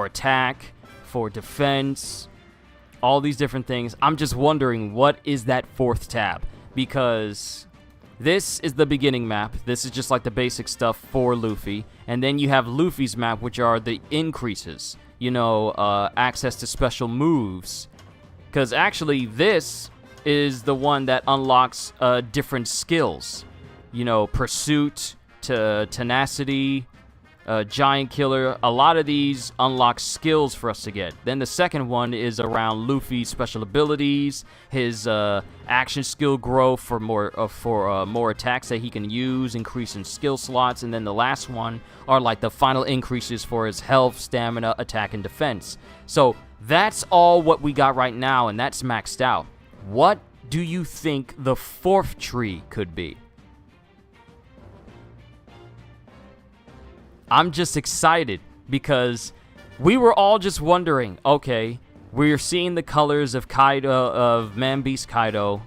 attack, for defense, all these different things. I'm just wondering, what is that fourth tab? Because this is the beginning map. This is just like the basic stuff for Luffy. And then you have Luffy's map, which are the increases. You know, access to special moves. Because actually, this is the one that unlocks different skills. You know, Pursuit to Tenacity, Giant Killer. A lot of these unlock skills for us to get. Then the second one is around Luffy's special abilities, his action skill growth for more attacks that he can use, increasing skill slots. And then the last one are like the final increases for his health, stamina, attack, and defense. So that's all what we got right now, and that's maxed out. What do you think the fourth tree could be? I'm just excited because we were all just wondering, okay, we're seeing the colors of Kaido, of Man-Beast Kaido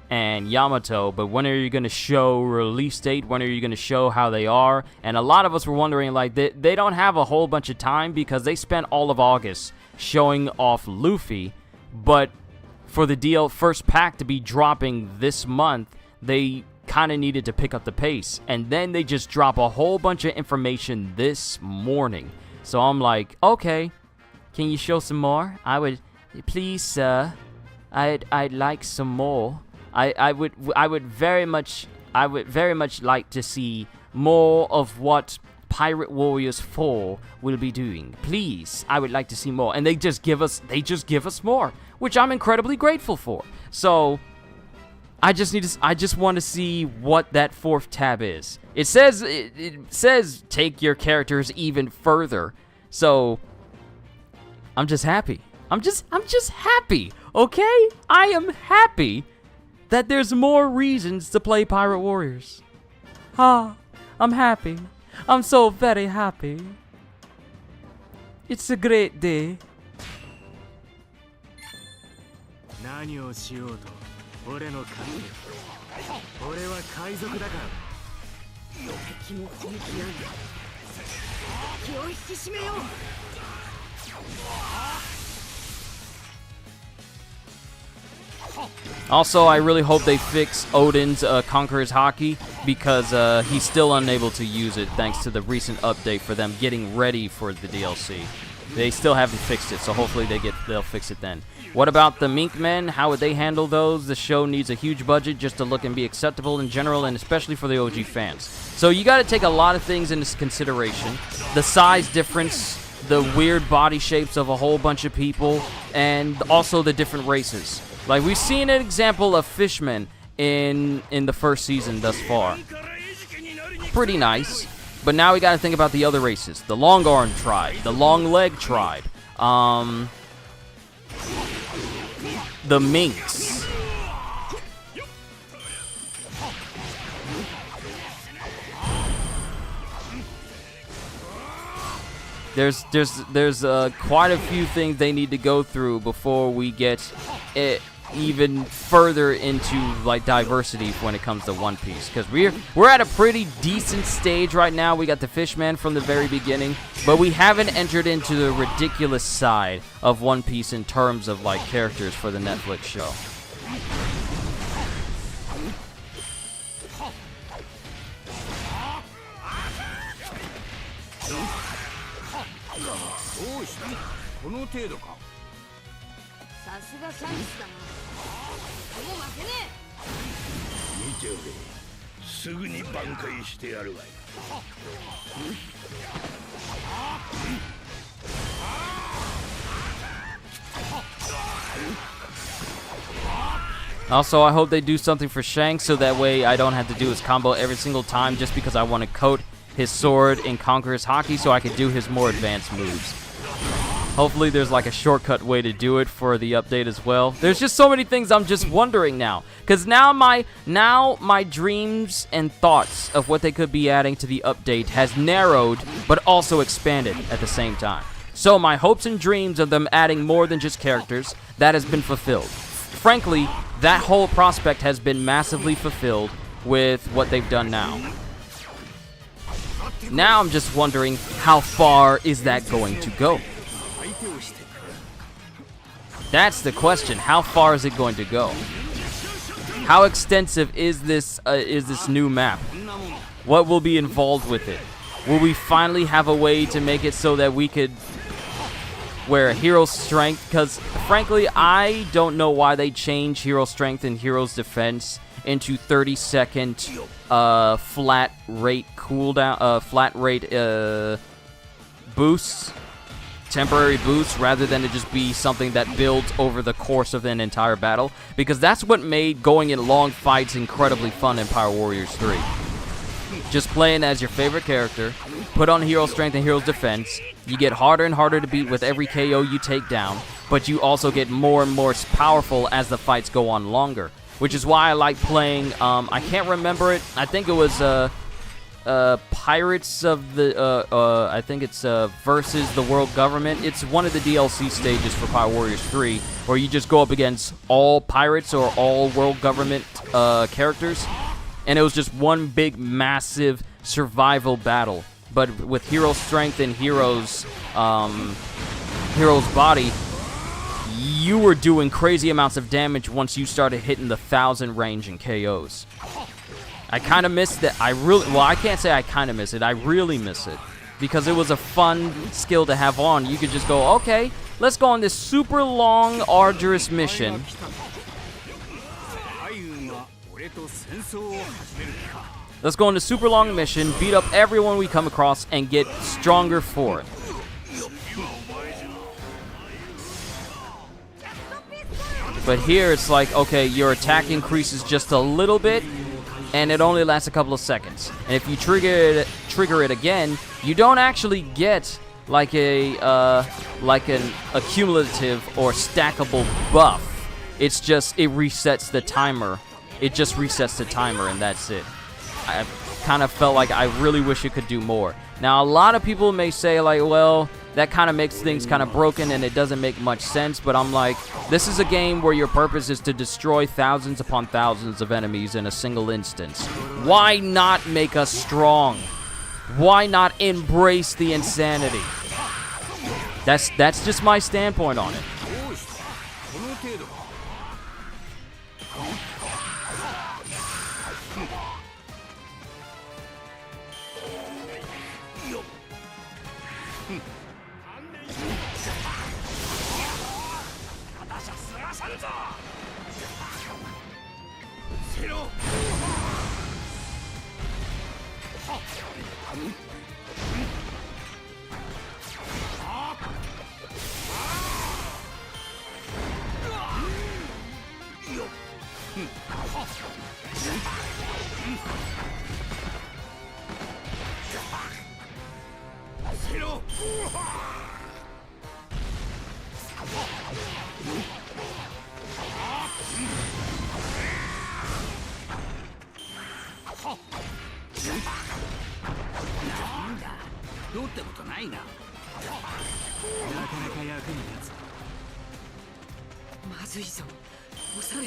and Yamato, but when are you going to show release date? When are you going to show how they are? And a lot of us were wondering, like, they don't have a whole bunch of time because they spent all of August showing off Luffy, but for the first pack to be dropping this month, they kind of needed to pick up the pace, and then they just drop a whole bunch of information this morning. So I'm like, okay, can you show some more? I would, please, sir. I'd like some more. I would very much like to see more of what Pirate Warriors 4 will be doing. Please, I would like to see more. And they just give us more, which I'm incredibly grateful for. So I just want to see what that fourth tab is. It says take your characters even further. So I'm just happy. I'm just happy. Okay? I am happy that there's more reasons to play Pirate Warriors. I'm happy. I'm so very happy. It's a great day. 何をしようと俺の勝手俺は海賊だから敵も本気なんだ気を引き締めよう Also, I really hope they fix Odin's Conqueror's Hockey because he's still unable to use it thanks to the recent update for them getting ready for the DLC. They still haven't fixed it, so hopefully they'll fix it then. What about the Mink Men? How would they handle those? The show needs a huge budget just to look and be acceptable in general, and especially for the OG fans. So you got to take a lot of things into consideration. The size difference, the weird body shapes of a whole bunch of people, and also the different races. Like, we've seen an example of fishmen in the first season thus far. Pretty nice. But now we got to think about the other races. The Long Arm Tribe, the Long Leg Tribe, the Minks. There's quite a few things they need to go through before we get it even further into like diversity when it comes to One Piece, because we're at a pretty decent stage right now. We got the Fishman from the very beginning, but we haven't entered into the ridiculous side of One Piece in terms of like characters for the Netflix show. Also, I hope they do something for Shanks so that way I don't have to do his combo every single time just because I want to coat his sword in Conqueror's Haki so I could do his more advanced moves. Hopefully there's like a shortcut way to do it for the update as well. There's just so many things I'm just wondering now. Because now my dreams and thoughts of what they could be adding to the update has narrowed, but also expanded at the same time. So my hopes and dreams of them adding more than just characters, that has been fulfilled. Frankly, that whole prospect has been massively fulfilled with what they've done now. Now I'm just wondering, how far is that going to go? That's the question. How far is it going to go? How extensive is this new map? What will be involved with it? Will we finally have a way to make it so that we could wear Hero Strength? Because frankly, I don't know why they changed Hero Strength and Hero's Defense into 30-second flat rate cooldown, flat rate boosts. Temporary boosts rather than it just be something that builds over the course of an entire battle, because that's what made going in long fights incredibly fun in Power Warriors 3. Just playing as your favorite character, put on Hero Strength and Hero's Defense, you get harder and harder to beat with every KO you take down, but you also get more and more powerful as the fights go on longer, which is why I like playing, I can't remember it, I think it was, Pirates of the, I think it's versus the World Government. It's one of the DLC stages for Power Warriors 3, where you just go up against all pirates or all World Government characters, and it was just one big, massive survival battle. But with Hero Strength and Hero's Body, you were doing crazy amounts of damage once you started hitting the 1,000 range in KOs. I kind of miss that. I can't say I kind of miss it. I really miss it. Because it was a fun skill to have on. You could just go, okay, let's go on this super long, arduous mission. Let's go on this super long mission, beat up everyone we come across, and get stronger for it. But here it's like, okay, your attack increases just a little bit, and it only lasts a couple of seconds. And if you trigger it again, you don't actually get like an accumulative or stackable buff. It's just, it resets the timer. It just resets the timer, and that's it. I kind of felt like I really wish it could do more. Now, a lot of people may say like, well, that kind of makes things kind of broken and it doesn't make much sense, but I'm like, this is a game where your purpose is to destroy thousands upon thousands of enemies in a single instance. Why not make us strong? Why not embrace the insanity? That's just my standpoint on it.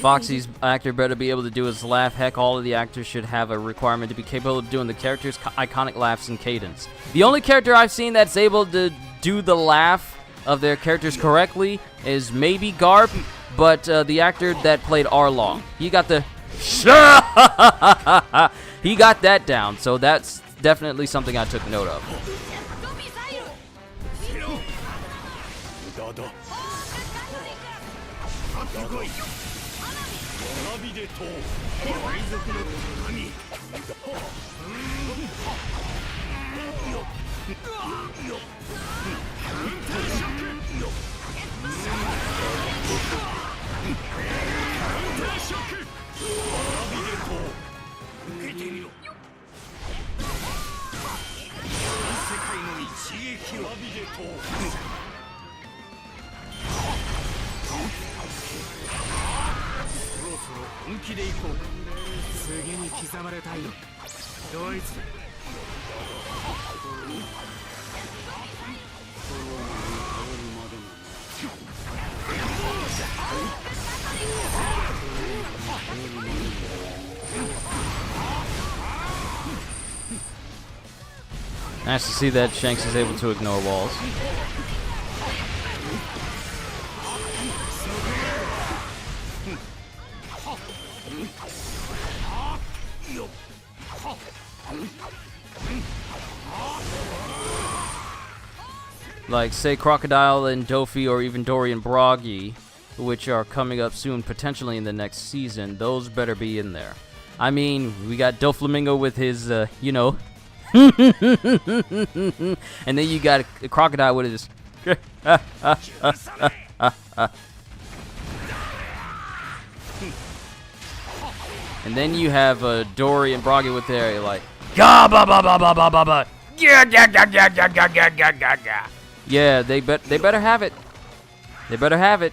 Foxy's actor better be able to do his laugh. Heck, all of the actors should have a requirement to be capable of doing the character's iconic laughs and cadence. The only character I've seen that's able to do the laugh of their characters correctly is maybe Garp, but the actor that played Arlong, he got the he got that down, so that's definitely something I took note of. 本気で行こうか。次に刻まれたいのドイツだ。Nice to see that Shanks is able to ignore walls. Like, say, Crocodile and Doffy, or even Dory and Broggy, which are coming up soon, potentially in the next season, those better be in there. I mean, we got Doflamingo with his, you know, and then you got a Crocodile with his, and then you have Dory and Broggy with their, like, ga ba ba ba ba ba ba ba, yeah, yeah, they better have it. They better have it.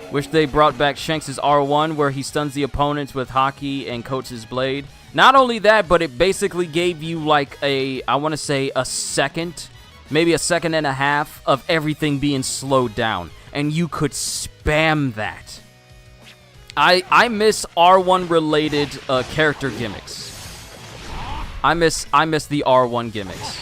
Wish they brought back Shanks' R1, where he stuns the opponents with Haki and coats his blade. Not only that, but it basically gave you like I want to say a second, maybe a second and a half of everything being slowed down. And you could spam that. I miss R1 related character gimmicks. I miss the R1 gimmicks.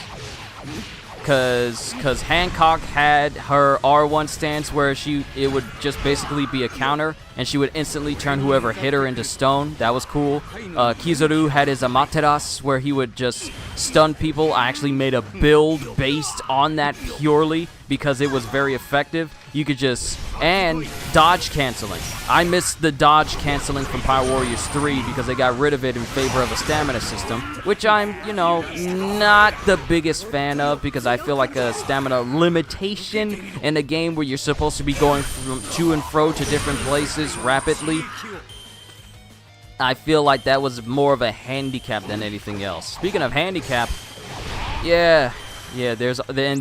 Cause Hancock had her R1 stance where it would just basically be a counter and she would instantly turn whoever hit her into stone. That was cool. Kizaru had his Amaterasu where he would just stun people. I actually made a build based on that purely because it was very effective. You could just, and dodge canceling. I missed the dodge canceling from Power Warriors 3 because they got rid of it in favor of a stamina system, which I'm, you know, not the biggest fan of because I feel like a stamina limitation in a game where you're supposed to be going from to and fro to different places rapidly. I feel like that was more of a handicap than anything else. Speaking of handicap, yeah, and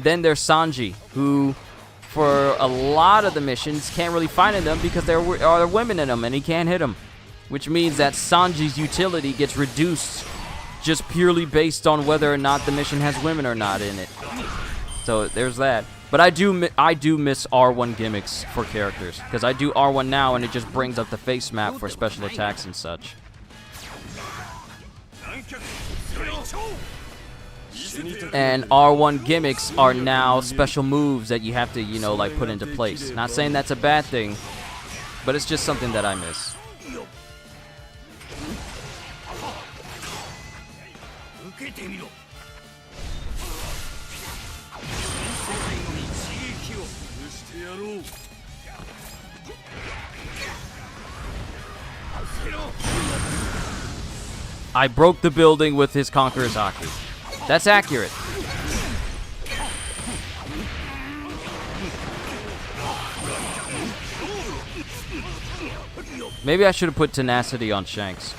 then there's Sanji, who for a lot of the missions can't really find in them because there are women in them and he can't hit them, which means that Sanji's utility gets reduced just purely based on whether or not the mission has women or not in it. So there's that. But I do miss R1 gimmicks for characters because I do R1 now and it just brings up the face map for special attacks and such. And R1 gimmicks are now special moves that you have to, you know, like put into place. Not saying that's a bad thing, but it's just something that I miss. I broke the building with his Conqueror's Haki. That's accurate. Maybe I should have put tenacity on Shanks.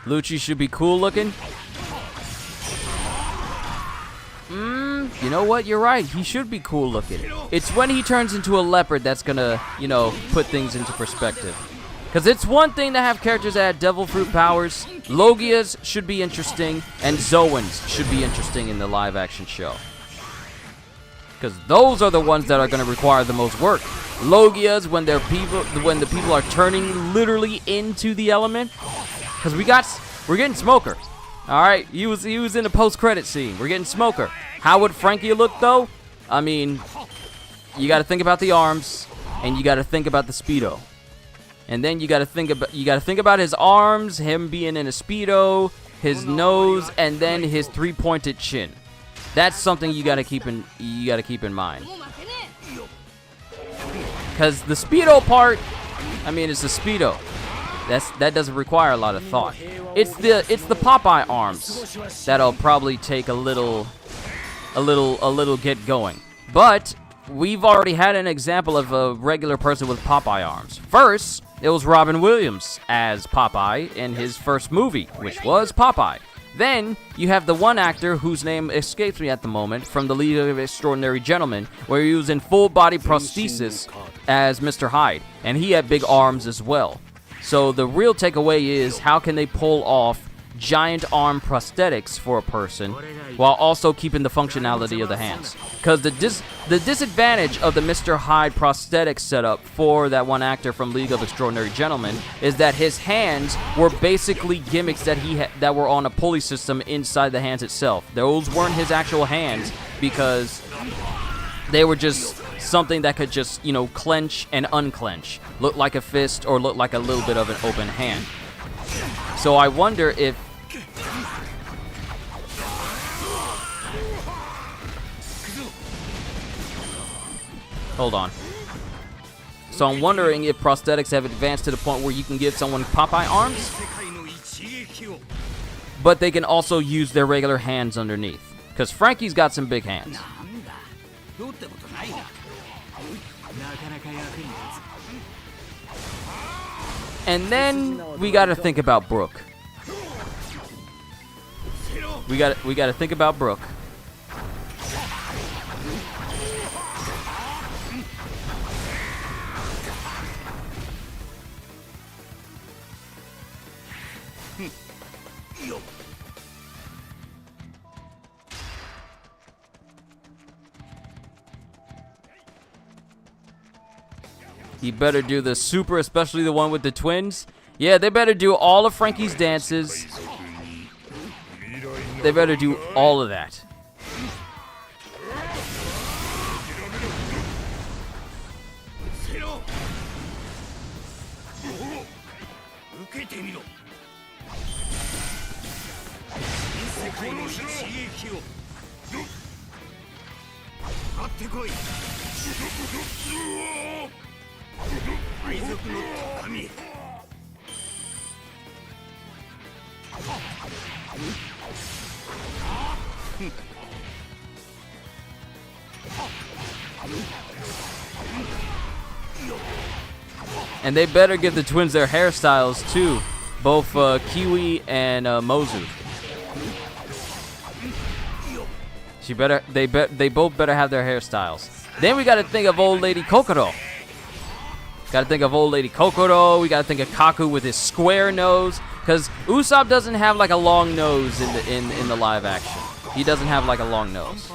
Lucci should be cool looking. You know what? You're right. He should be cool looking. It's when he turns into a leopard that's gonna, you know, put things into perspective. Because it's one thing to have characters that have devil fruit powers. Logias should be interesting, and Zoans should be interesting in the live-action show. Because those are the ones that are going to require the most work. Logias, when the people are turning literally into the element. Because we're getting Smoker. All right, he was in the post-credit scene. We're getting Smoker. How would Frankie look though? I mean, you got to think about the arms, and you got to think about the Speedo. And then you gotta think about his arms, him being in a Speedo, his nose, and then his three-pointed chin. That's something you gotta keep in mind. Cause the Speedo part, I mean, it's a Speedo. That doesn't require a lot of thought. It's the Popeye arms that'll probably take a little get going. But we've already had an example of a regular person with Popeye arms. First, it was Robin Williams as Popeye in his first movie, which was Popeye. Then, you have the one actor whose name escapes me at the moment from the League of Extraordinary Gentlemen, where he was in full-body prosthesis as Mr. Hyde, and he had big arms as well. So the real takeaway is, how can they pull off giant arm prosthetics for a person while also keeping the functionality of the hands? Because the disadvantage of the Mr. Hyde prosthetic setup for that one actor from League of Extraordinary Gentlemen is that his hands were basically gimmicks that were on a pulley system inside the hands itself. Those weren't his actual hands because they were just something that could just, you know, clench and unclench, look like a fist or look like a little bit of an open hand. So I wonder if hold on. So I'm wondering if prosthetics have advanced to the point where you can give someone Popeye arms, but they can also use their regular hands underneath. Because Frankie's got some big hands. And then we gotta think about Brooke. We gotta think about Brooke. He better do the super, especially the one with the twins. Yeah, they better do all of Frankie's dances. They better do all of that. And they better give the twins their hairstyles too, both Kiwi and Mozu. They both better have their hairstyles. Then we gotta think of old lady Kokoro. Gotta think of old lady Kokoro. We gotta think of Kaku with his square nose, because Usopp doesn't have like a long nose in the live action. He doesn't have like a long nose.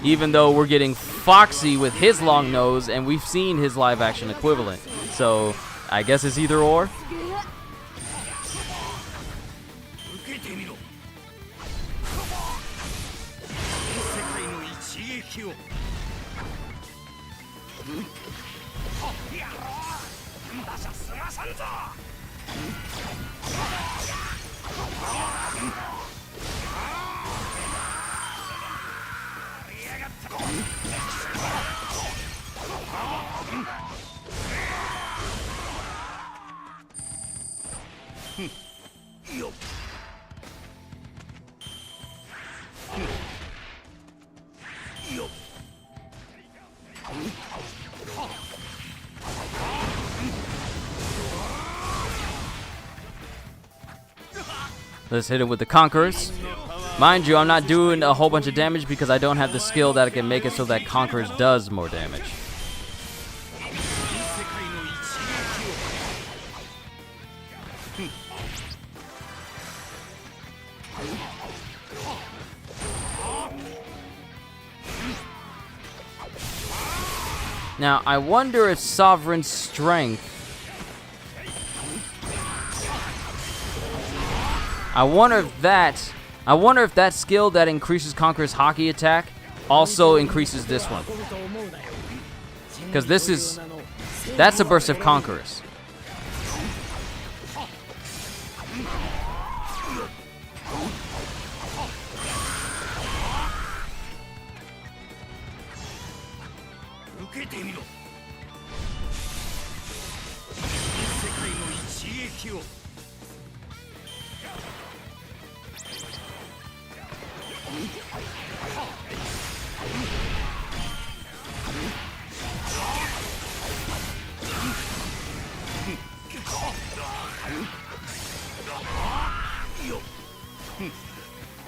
Even though we're getting Foxy with his long nose, and we've seen his live action equivalent. So I guess it's either or. Let's hit it with the Conquerors. Mind you, I'm not doing a whole bunch of damage because I don't have the skill that can make it so that Conquerors does more damage. Now, I wonder if Sovereign Strength... I wonder if that skill that increases Conqueror's hockey attack also increases this one. Because that's a burst of Conquerors.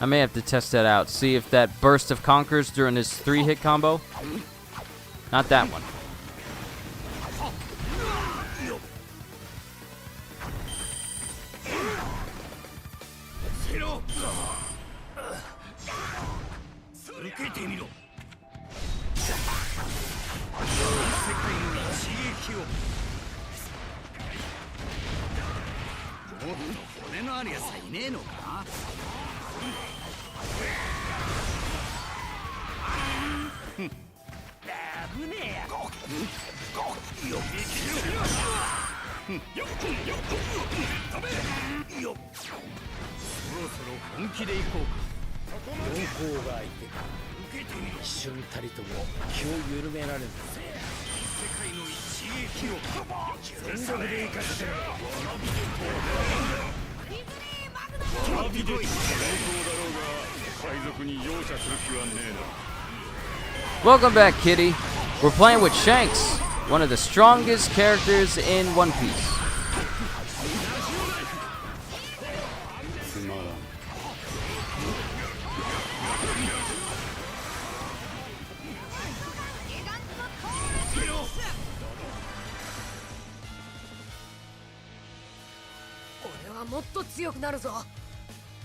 I may have to test that out. See if that burst of Conquerors during this 3-hit combo. Not that one. Welcome back, Kitty. We're playing with Shanks, one of the strongest characters in One Piece.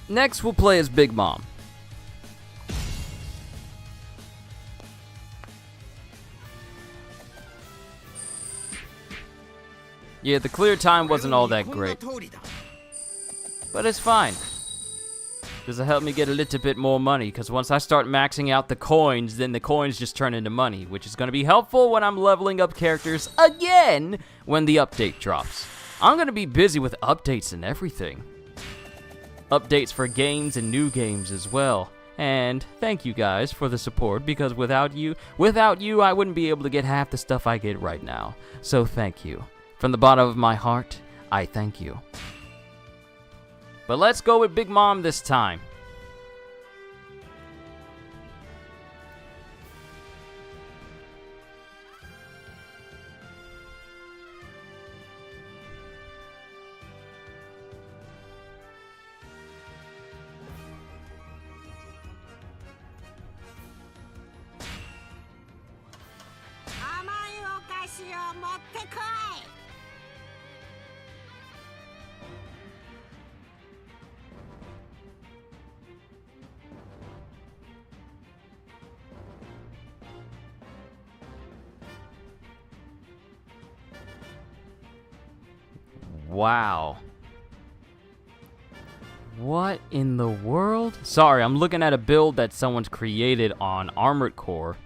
Next, we'll play as Big Mom. Yeah, the clear time wasn't all that great. But it's fine. Does it help me get a little bit more money? Because once I start maxing out the coins, then the coins just turn into money, which is going to be helpful when I'm leveling up characters again when the update drops. I'm going to be busy with updates and everything. Updates for games and new games as well. And thank you guys for the support, because without you, I wouldn't be able to get half the stuff I get right now. So thank you. From the bottom of my heart, I thank you. But let's go with Big Mom this time. Wow. What in the world? Sorry, I'm looking at a build that someone's created on Armored Core.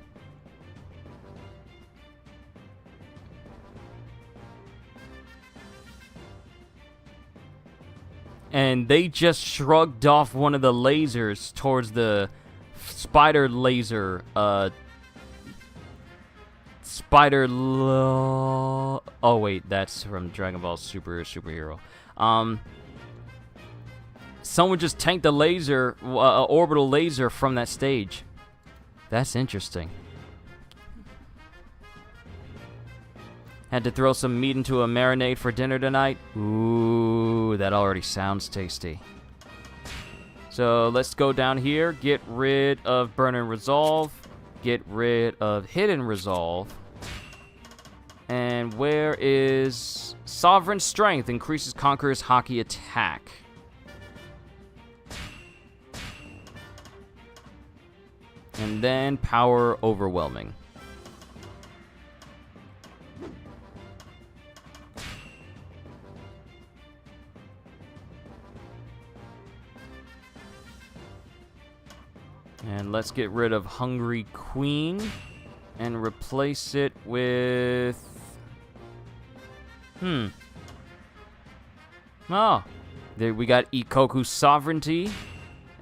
And they just shrugged off one of the lasers towards the spider laser, oh wait, that's from Dragon Ball Superhero. Someone just tanked the laser, orbital laser from that stage. That's interesting. Had to throw some meat into a marinade for dinner tonight. Ooh, that already sounds tasty. So let's go down here, get rid of Burn and Resolve, get rid of Hidden Resolve. And where is Sovereign Strength? Increases Conqueror's Hockey attack. And then Power Overwhelming. And let's get rid of Hungry Queen and replace it with... Oh, there we got Ikoku's Sovereignty.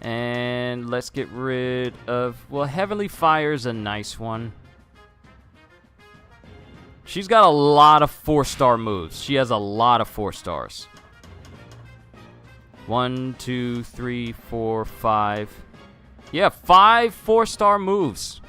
And let's get rid of... Well, Heavenly Fire's a nice one. She's got a lot of 4-star moves. She has a lot of 4 stars. 1, 2, 3, 4, 5. Yeah, 5 4-star moves.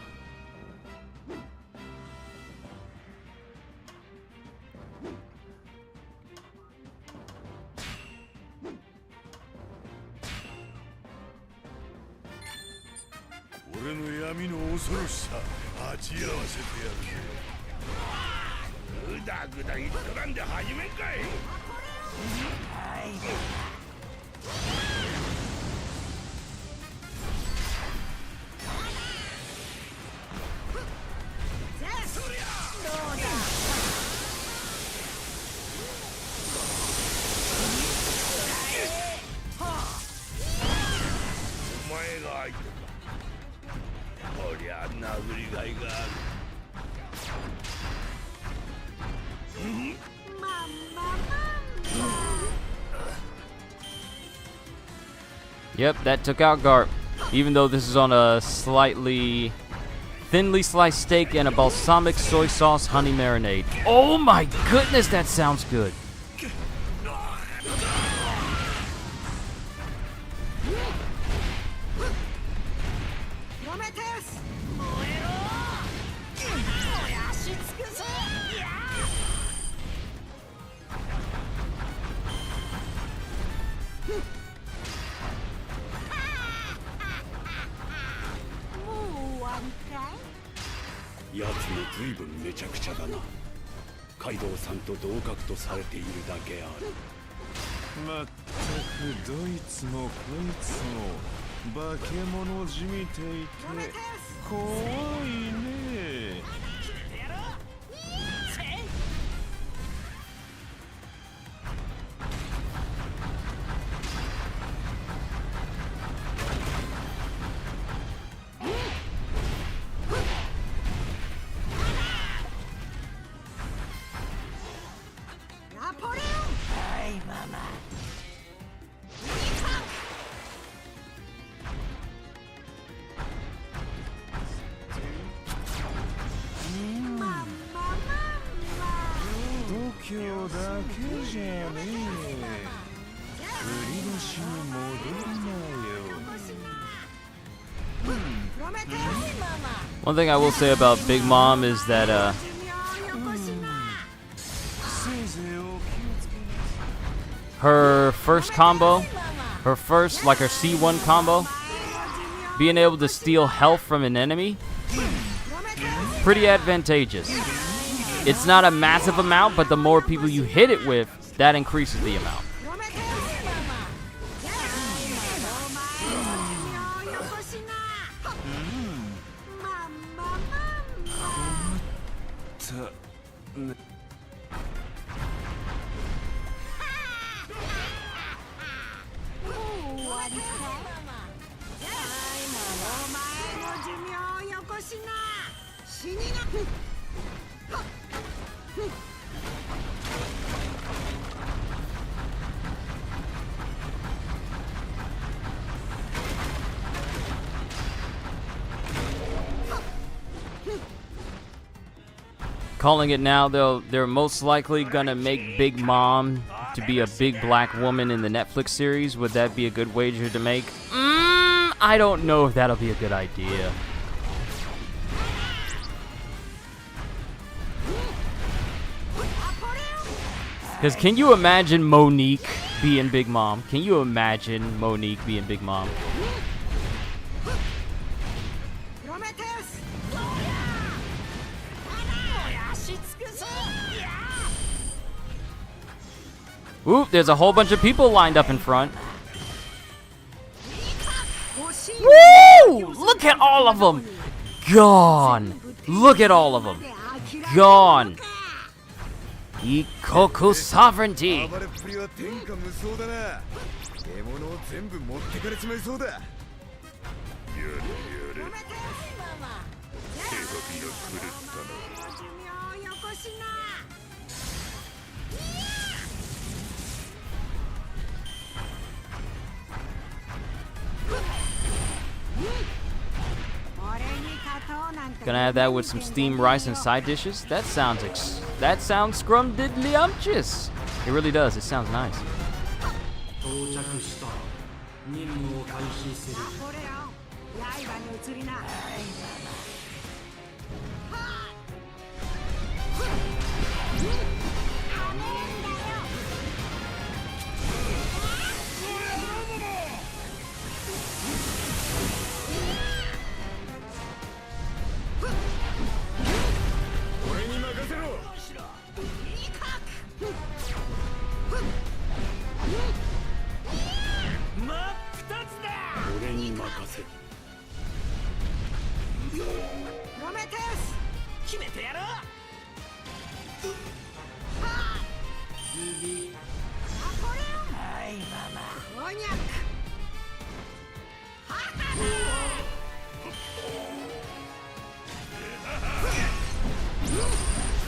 Yep, that took out Garp. Even though this is on a slightly thinly sliced steak and a balsamic soy sauce honey marinade. Oh my goodness, that sounds good. One thing I will say about Big Mom is that her first combo, her C1 combo, being able to steal health from an enemy, pretty advantageous. It's not a massive amount, but the more people you hit it with, that increases the amount. Calling it now, they're most likely gonna make Big Mom to be a big black woman in the Netflix series. Would that be a good wager to make? I don't know if that'll be a good idea. Because can you imagine Monique being Big Mom. Can you imagine Monique being Big Mom? Oop, there's a whole bunch of people lined up in front. Woo! Look at all of them! Gone! Look at all of them! Gone! Ikoku sovereignty! 暴れっぷりは天下無双だな。獲物を全部持ってかれちまいそうだ。やれやれ。手紙が来るったな。Gonna have that with some steamed rice and side dishes. That sounds scrumdiddlyumptious. It really does. It sounds nice. 到着した任務を開始する俺に任せろ。俺に任せろ決めてやろうはいママこにゃく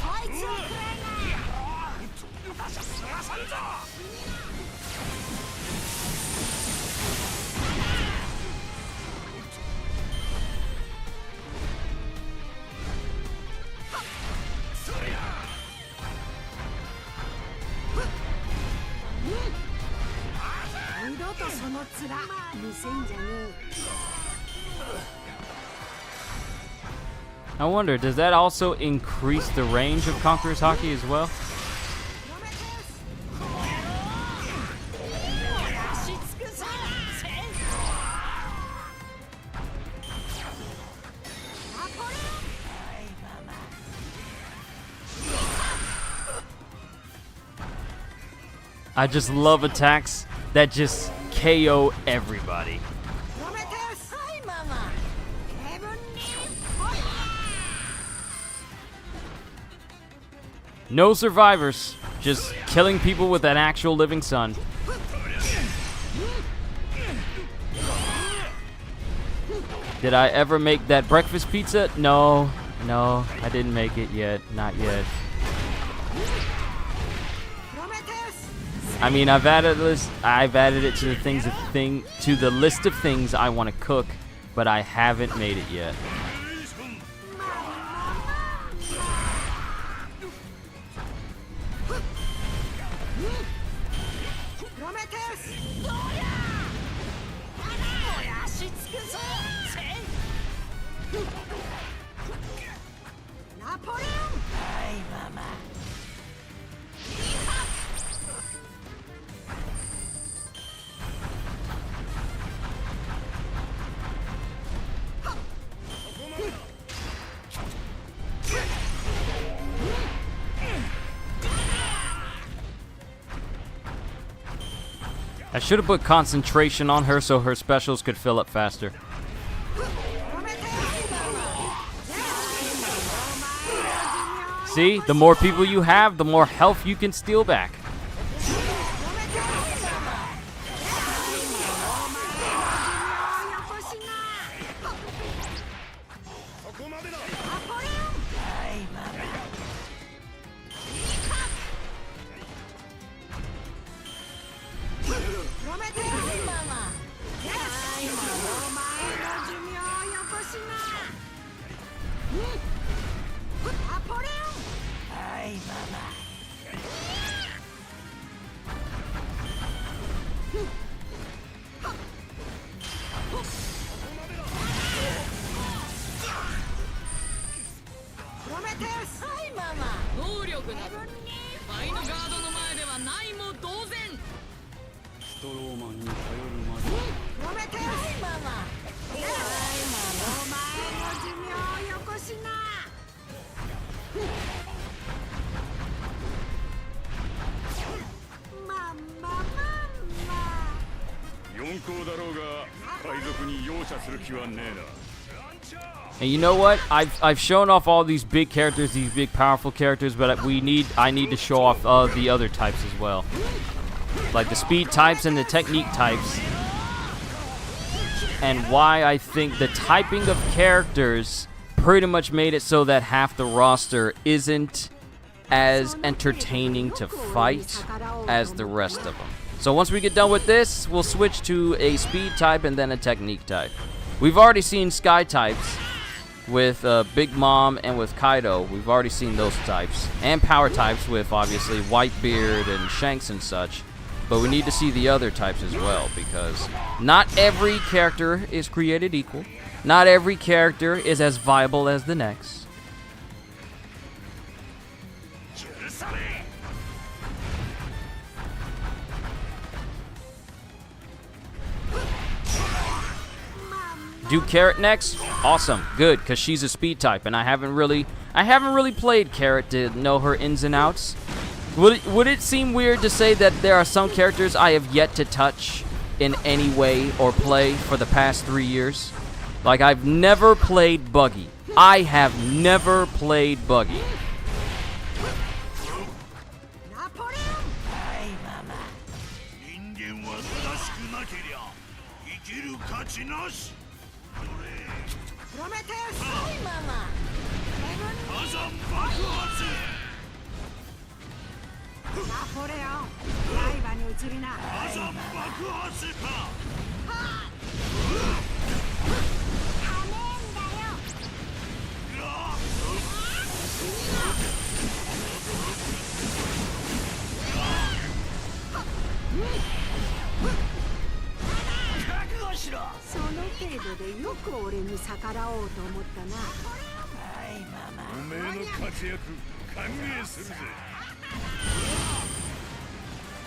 こいつを食らいな私はすらさんぞ二度とその面見せんじゃねえ I wonder, does that also increase the range of Conqueror's Haki as well? I just love attacks that just KO everybody. No survivors, just killing people with an actual living sun. Did I ever make that breakfast pizza? No, I didn't make it yet, not yet. I mean, I've added it to the list of things I want to cook, but I haven't made it yet. I should have put concentration on her so her specials could fill up faster. See, the more people you have, the more health you can steal back. トローマンに頼るまで揉めてよママお前の寿命をよこしなまんま四皇だろうが海賊に容赦する気はねえな And you know what? I've shown off all these big characters, these big powerful characters, but I need to show off the other types as well, like the speed types and the technique types, and why I think the typing of characters pretty much made it so that half the roster isn't as entertaining to fight as the rest of them. So once we get done with this, we'll switch to a speed type and then a technique type. We've already seen sky types with Big Mom and with Kaido. We've already seen those types. And power types with, obviously, Whitebeard and Shanks and such. But we need to see the other types as well, because not every character is created equal. Not every character is as viable as the next. Do Carrot next? Awesome, good, because she's a speed type, and I haven't really played Carrot to know her ins and outs. Would it seem weird to say that there are some characters I have yet to touch in any way or play for the past 3 years? Like, I've never played Buggy. I have never played Buggy. ナポレはいママ人間は正しくなけりゃ生きる価値なしオンプロメテウスはいママ火山爆発ナポレオン刃に移りな火山爆発かダメんだよ その程度でよく俺に逆らおうと思ったなはいママおめえの活躍歓迎するぜ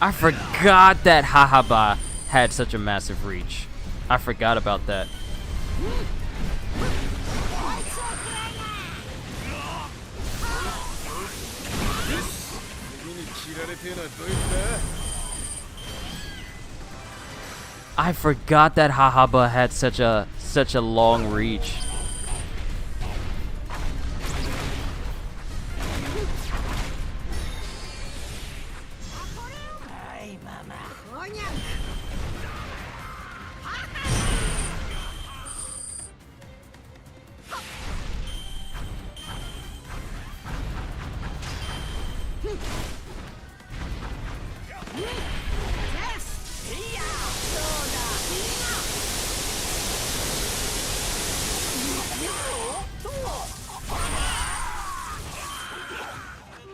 I forgot that Hahaba had such a massive reach. I forgot about that. 次に切られてえのはどいつだ I forgot that Hahaba had such a long reach.はいママ おにゃん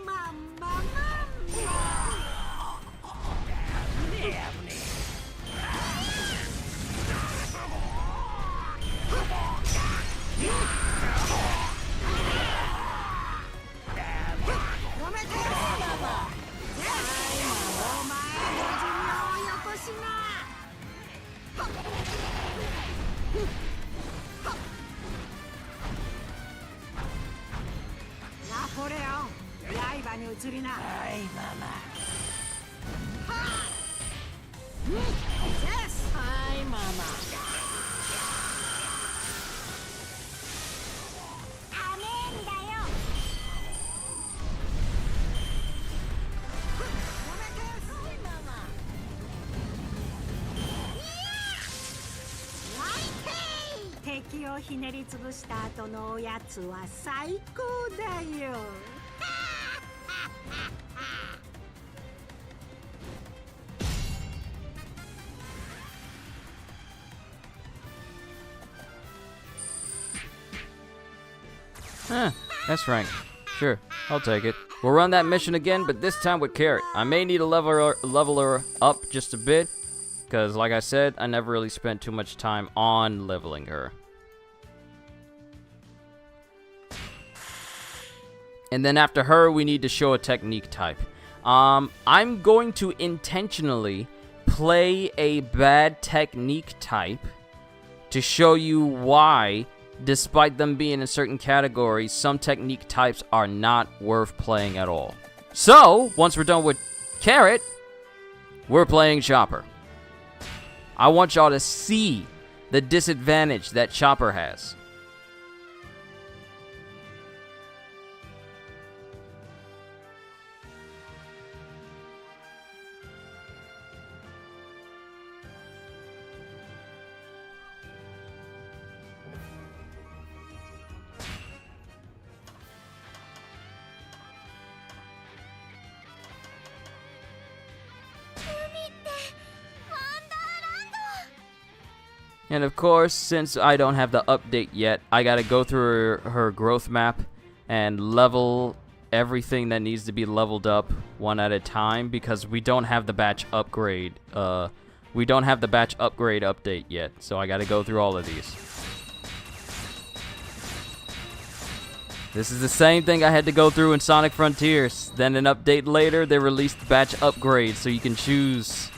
まんままんごめんてママお前の寿命をよこしなナポレオン刃に移りなはいママはいママダメんだよごめんてはいママ敵をひねりつぶした後のおやつは最高だよ That's rank. Sure, I'll take it. We'll run that mission again, but this time with Carrot. I may need to level her up just a bit, because like I said, I never really spent too much time on leveling her. And then after her, we need to show a technique type. I'm going to intentionally play a bad technique type to show you why, despite them being in certain categories, some technique types are not worth playing at all. So, once we're done with Carrot, we're playing Chopper. I want y'all to see the disadvantage that Chopper has. And of course, since I don't have the update yet, I gotta go through her growth map and level everything that needs to be leveled up one at a time, because we don't have the batch upgrade. We don't have the batch upgrade update yet, so I gotta go through all of these. This is the same thing I had to go through in Sonic Frontiers. Then an update later, they released the batch upgrade, so you can choose.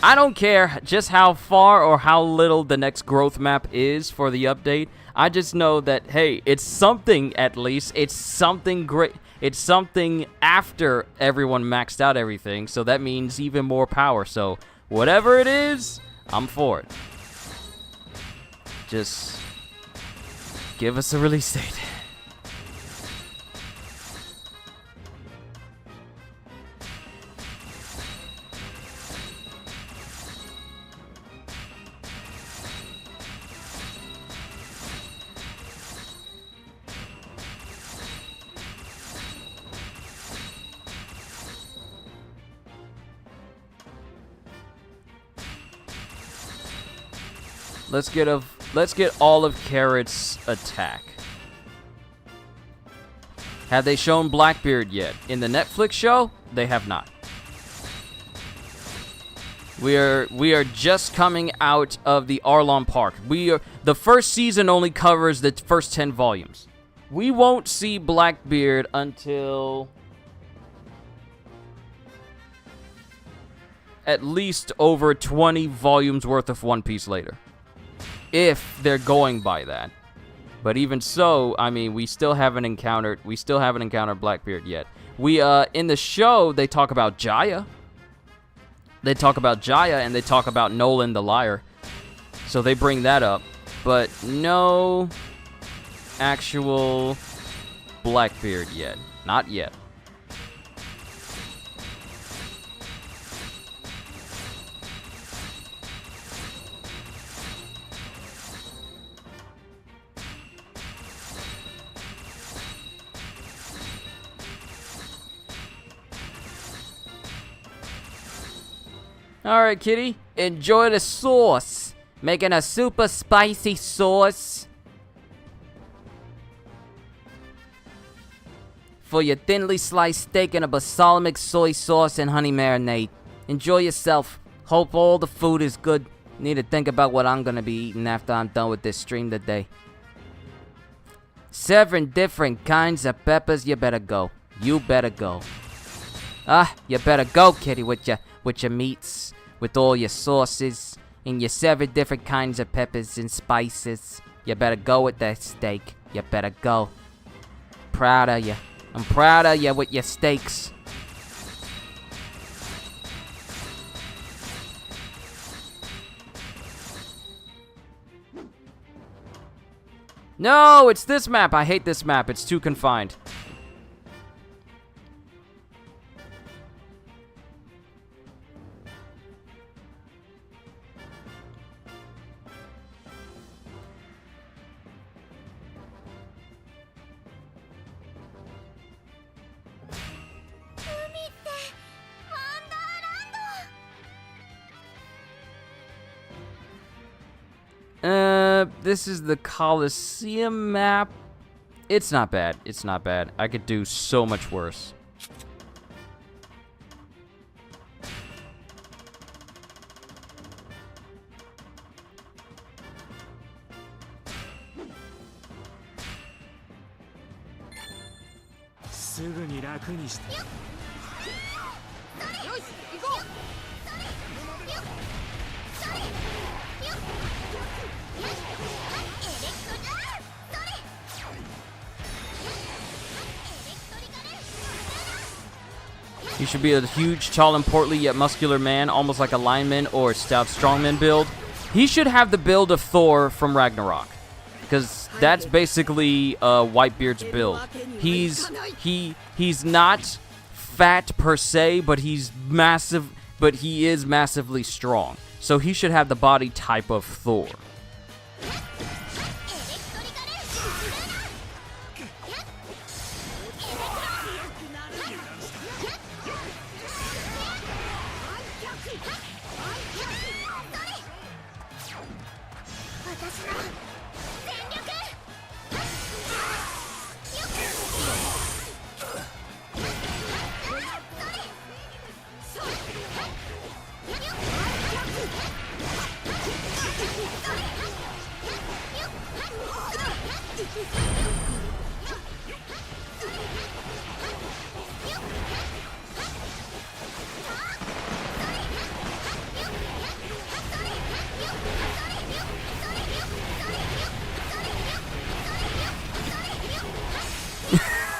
I don't care just how far or how little the next growth map is for the update. I just know that, hey, it's something at least. It's something great. It's something after everyone maxed out everything, so that means even more power. So whatever it is, I'm for it. Just give us a release date. Let's get all of Carrot's attack. Have they shown Blackbeard yet? In the Netflix show, they have not. We are just coming out of the Arlong Park. The first season only covers the first 10 volumes. We won't see Blackbeard until at least over 20 volumes worth of One Piece later. If they're going by that. But even so, I mean, we still haven't encountered Blackbeard yet. In the show, they talk about Jaya. They talk about Jaya and they talk about Nolan the Liar. So they bring that up. But no actual Blackbeard yet. Not yet. Alright, kitty. Enjoy the sauce. Making a super spicy sauce for your thinly sliced steak and a balsamic soy sauce and honey marinade. Enjoy yourself. Hope all the food is good. Need to think about what I'm gonna be eating after I'm done with this stream today. 7 different kinds of peppers. You better go. You better go. You better go, kitty, with your meats, with all your sauces, and your 7 different kinds of peppers and spices. You better go with that steak. You better go. Proud of you. I'm proud of you with your steaks. No, it's this map. I hate this map. It's too confined. This is the Coliseum map. It's not bad. It's not bad. I could do so much worse. He should be a huge, tall, and portly yet muscular man, almost like a lineman or stout strongman build. He should have the build of Thor from Ragnarok, because that's basically Whitebeard's build. He's not fat per se, but he's massive. But he is massively strong, so he should have the body type of Thor.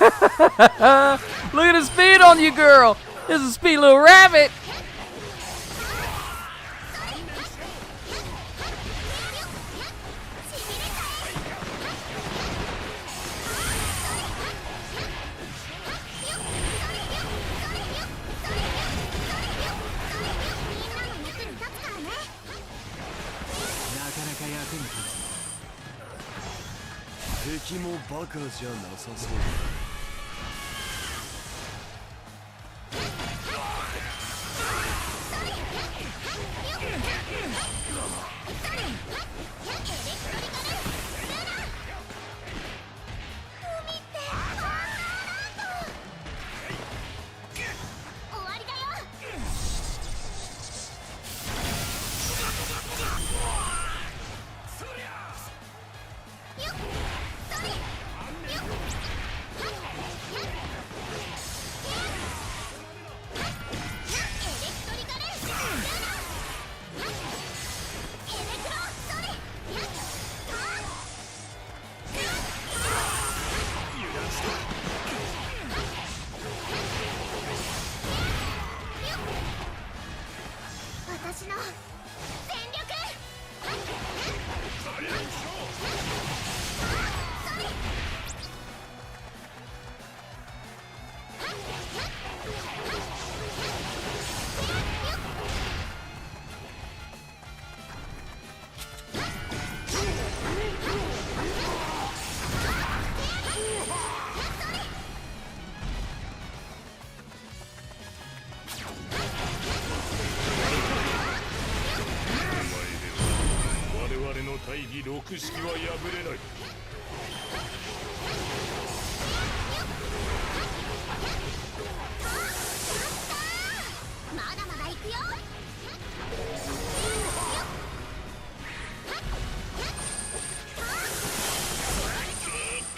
Look at the speed on you, girl. This is a speed little rabbit.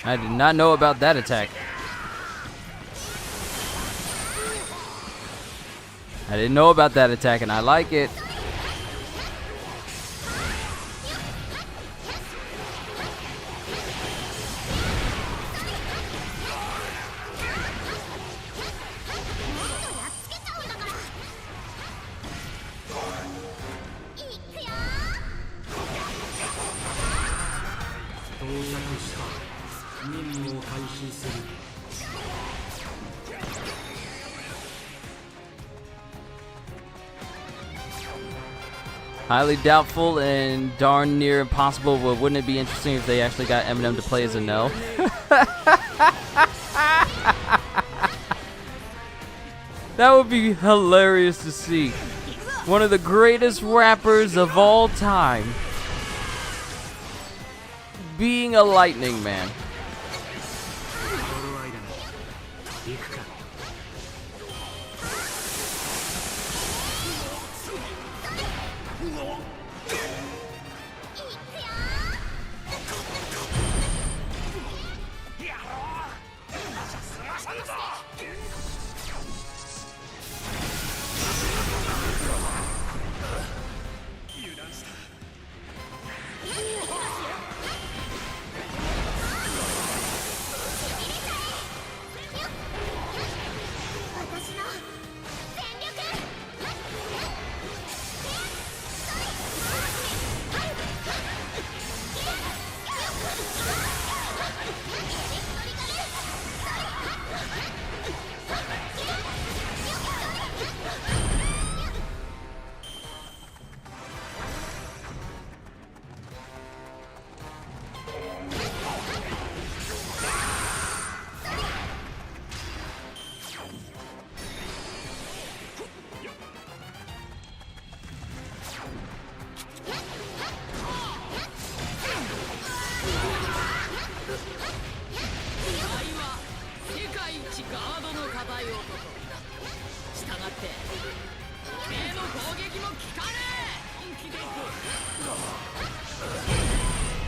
I did not know about that attack. I didn't know about that attack, and I like it. Highly doubtful and darn near impossible, but wouldn't it be interesting if they actually got Eminem to play as a no? That would be hilarious to see. One of the greatest rappers of all time being a lightning man.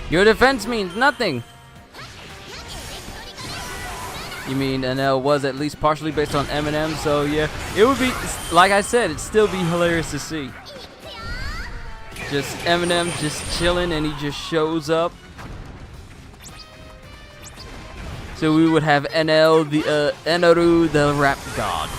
Your defense means nothing. You mean NL was at least partially based on Eminem, so yeah. It would be, like I said, it'd still be hilarious to see. Just Eminem just chilling and he just shows up. So we would have NL, the Enoru, the rap god.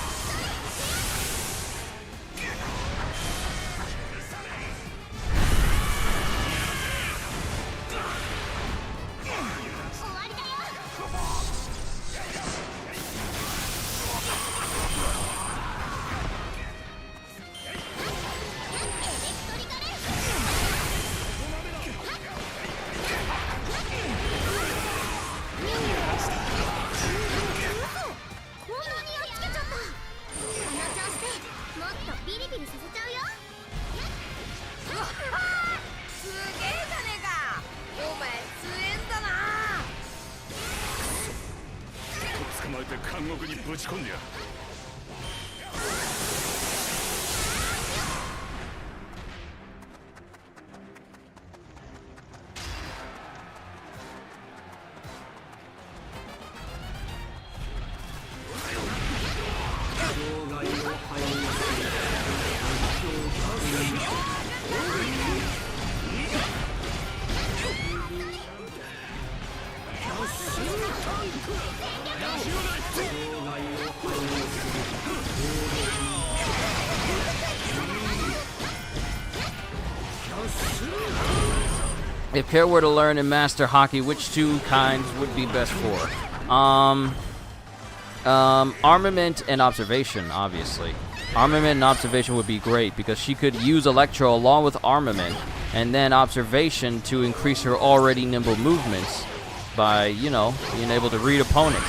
If Care were to learn and master hockey, which two kinds would be best for? Armament and observation, obviously. Armament and observation would be great because she could use Electro along with armament and then observation to increase her already nimble movements by, you know, being able to read opponents.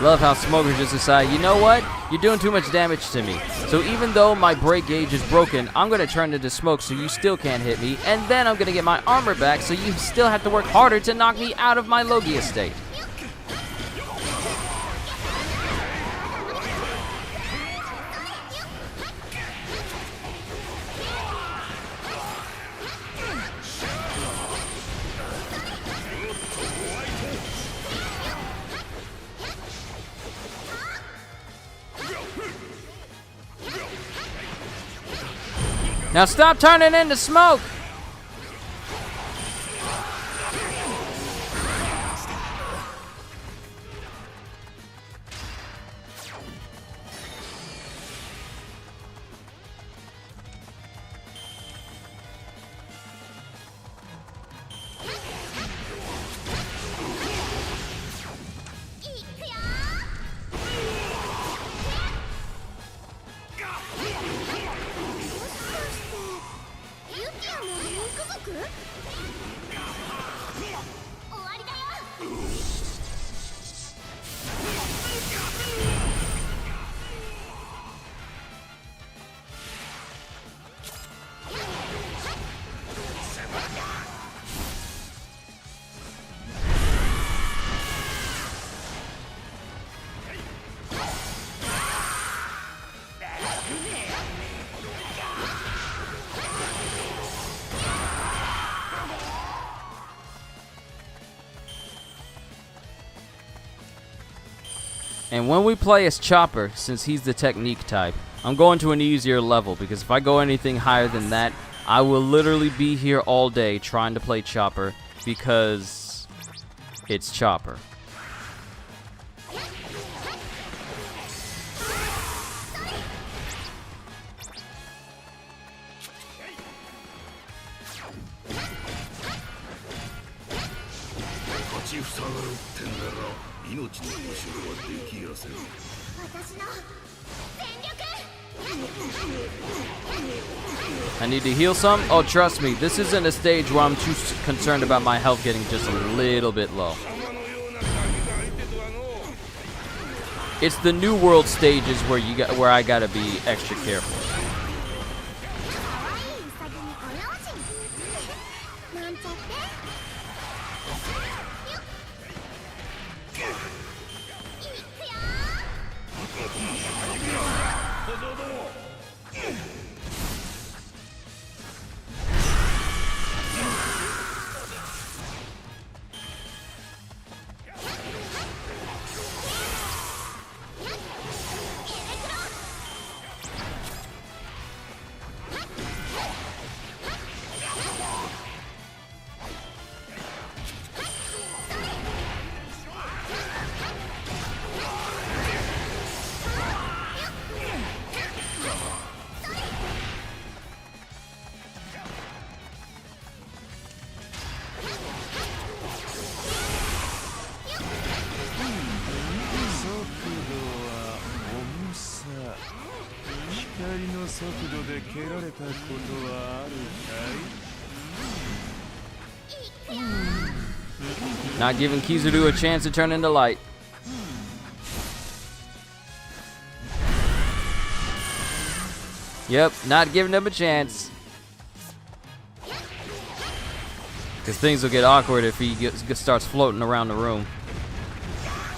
Love how Smoker just decided, you know what? You're doing too much damage to me. So even though my break gauge is broken, I'm going to turn into smoke so you still can't hit me. And then I'm going to get my armor back so you still have to work harder to knock me out of my Logia state. Now stop turning into smoke! And when we play as Chopper, since he's the technique type, I'm going to an easier level, because if I go anything higher than that, I will literally be here all day trying to play Chopper, because it's Chopper. I need to heal some? Oh, trust me, this isn't a stage where I'm too concerned about my health getting just a little bit low. It's the new world stages where I gotta be extra careful. Not giving Kizaru a chance to turn into light. Yep, not giving him a chance. Because things will get awkward if he starts floating around the room.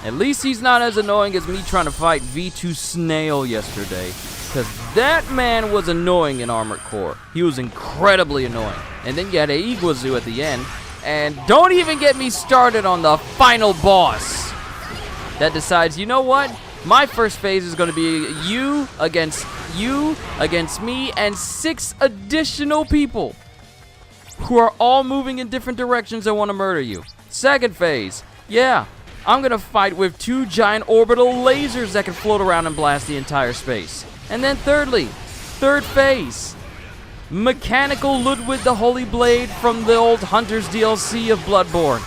At least he's not as annoying as me trying to fight V2 Snail yesterday. Because that man was annoying in Armored Core. He was incredibly annoying. And then you had a Iguazu at the end. And don't even get me started on the final boss that decides, you know what? My first phase is going to be you against me, and 6 additional people who are all moving in different directions and want to murder you. Second phase, yeah, I'm going to fight with 2 giant orbital lasers that can float around and blast the entire space. And then thirdly, third phase, Mechanical Ludwig the Holy Blade from the old Hunters DLC of Bloodborne.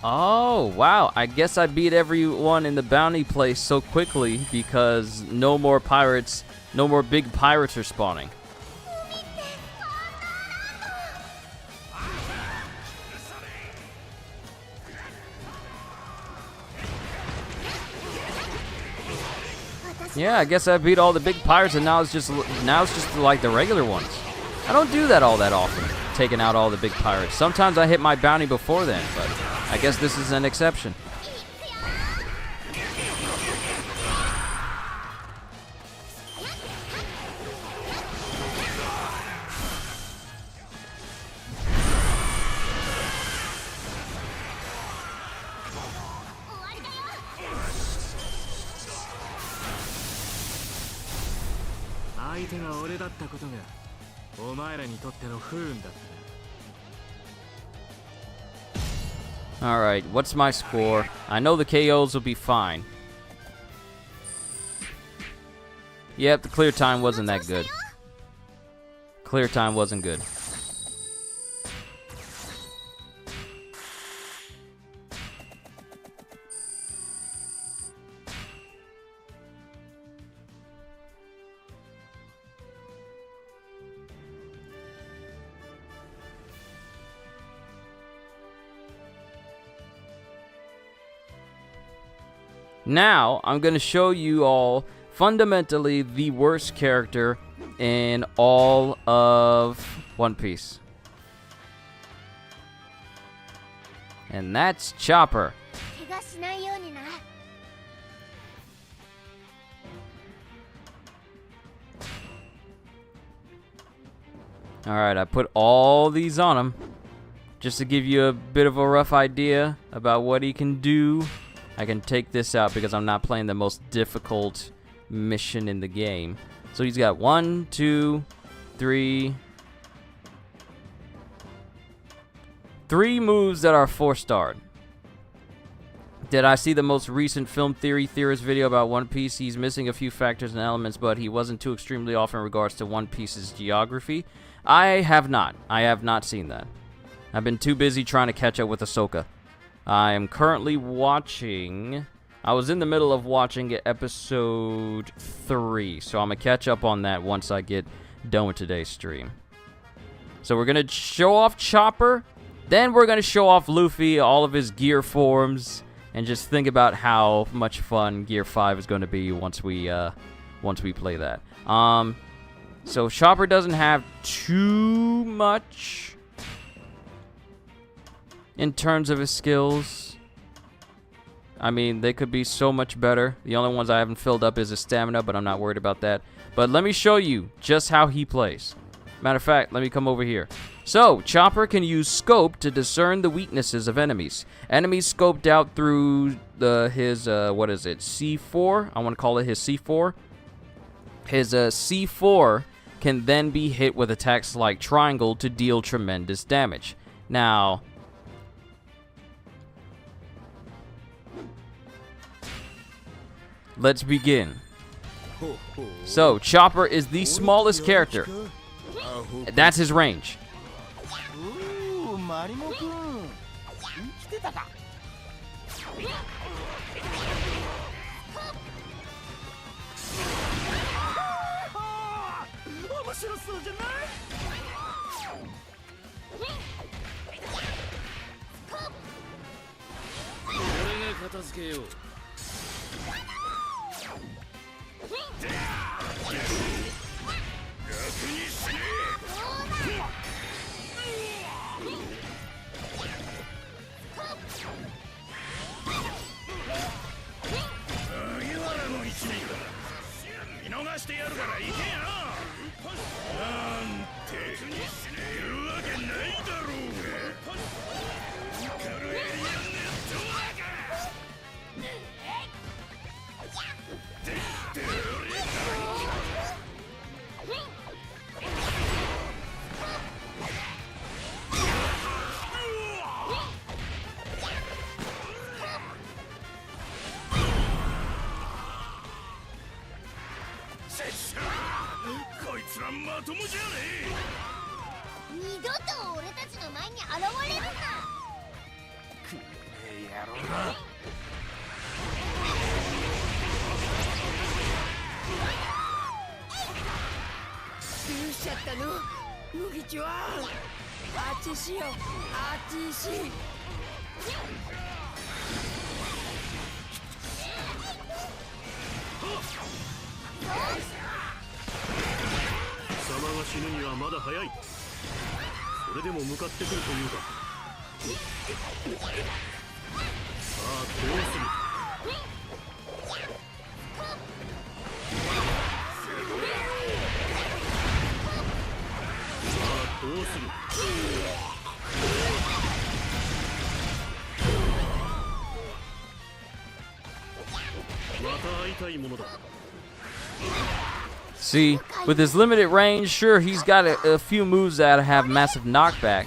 Oh, wow. I guess I beat everyone in the bounty place so quickly because no more pirates, no more big pirates are spawning. Yeah, I guess I beat all the big pirates and now it's just like the regular ones. I don't do that all that often, taking out all the big pirates. Sometimes I hit my bounty before then, but I guess this is an exception. Alright, what's my score? I know the KOs will be fine. Yep, the clear time wasn't that good. Clear time wasn't good. Now, I'm going to show you all fundamentally the worst character in all of One Piece. And that's Chopper. Alright, I put all these on him just to give you a bit of a rough idea about what he can do. I can take this out because I'm not playing the most difficult mission in the game. So he's got 1, 2, 3 moves that are 4-starred. Did I see the most recent film theorist video about One Piece? He's missing a few factors and elements, but he wasn't too extremely off in regards to One Piece's geography. I have not seen that. I've been too busy trying to catch up with Ahsoka. I am currently watching... I was in the middle of watching episode 3, so I'm going to catch up on that once I get done with today's stream. So we're going to show off Chopper, then we're going to show off Luffy, all of his gear forms, and just think about how much fun Gear 5 is going to be once we play that. So Chopper doesn't have too much in terms of his skills. I mean, they could be so much better. The only ones I haven't filled up is his stamina, but I'm not worried about that. But let me show you just how he plays. Matter of fact, let me come over here. So, Chopper can use scope to discern the weaknesses of enemies. Enemies scoped out through his C4? I want to call it his C4. His C4 can then be hit with attacks like triangle to deal tremendous damage. Now, let's begin. So, Chopper is the smallest character. That's his range. See, with his limited range, sure, he's got a few moves that have massive knockback,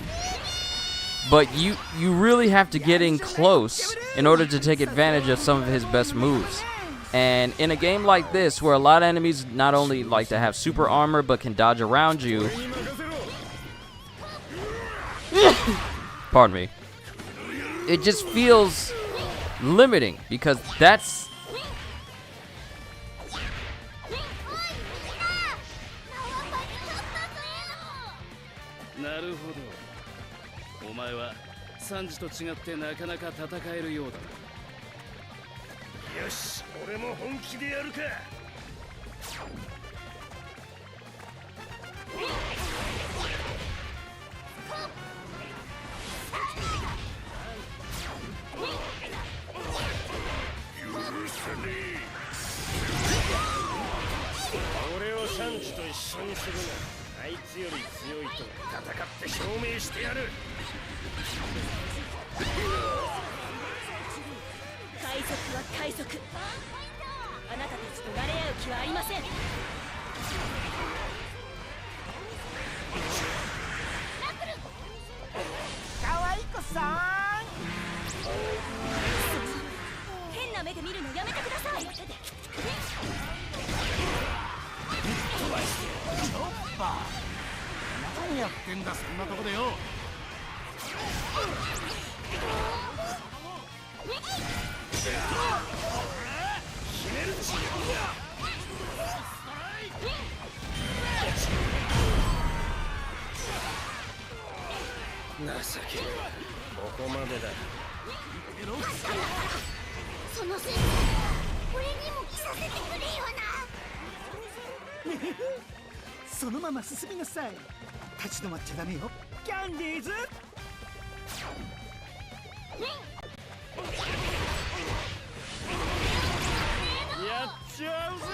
but you really have to get in close in order to take advantage of some of his best moves. And in a game like this, where a lot of enemies not only like to have super armor, but can dodge around you, pardon me, it just feels limiting, because that's... よし、俺も本気でやるか。俺をシャンチと一緒にするな。あいつより強いと戦って証明してやる。海賊は海賊。あなたたちと慣れ合う気はありません。かわい子さん。変な目で見るのやめてください。何やってんだ、そんなとこでよ。情けない。ここまでだ。そのせい俺にも着させてくれよな。そのまま進みなさい。立ち止まっちゃダメよ、キャンディーズ。やっちゃうぜ。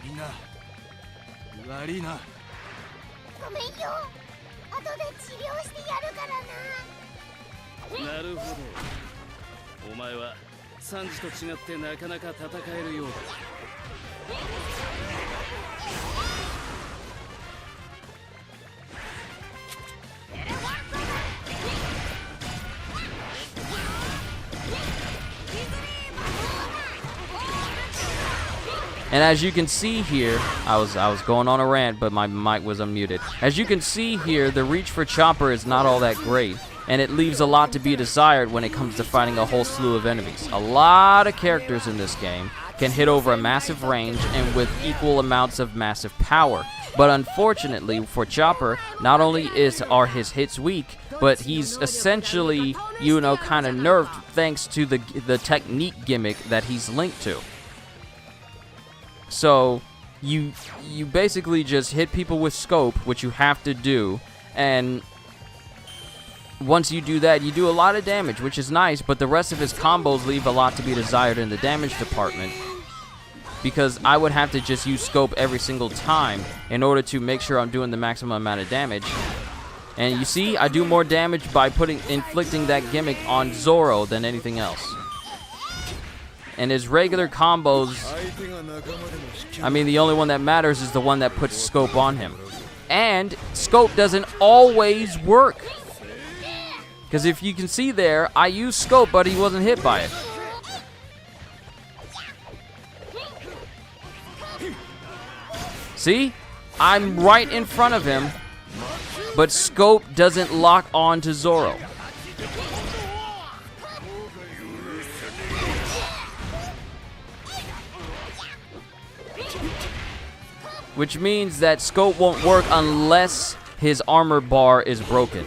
みんな悪いな。ごめんよ。後で治療してやるからな。なるほど。お前はサンジと違ってなかなか戦えるようだ。And as you can see here, I was going on a rant, but my mic was unmuted. As you can see here, the reach for Chopper is not all that great, and it leaves a lot to be desired when it comes to fighting a whole slew of enemies. A lot of characters in this game can hit over a massive range and with equal amounts of massive power. But unfortunately for Chopper, not only are his hits weak, but he's essentially, you know, kind of nerfed thanks to the technique gimmick that he's linked to. So you basically just hit people with scope, which you have to do, and once you do that, you do a lot of damage, which is nice, but the rest of his combos leave a lot to be desired in the damage department, because I would have to just use scope every single time in order to make sure I'm doing the maximum amount of damage. And you see, I do more damage by inflicting that gimmick on Zoro than anything else. And his regular combos, I mean, the only one that matters is the one that puts scope on him. And scope doesn't always work. Because if you can see there, I used scope, but he wasn't hit by it. See? I'm right in front of him, but scope doesn't lock on to Zoro. Which means that scope won't work unless his armor bar is broken.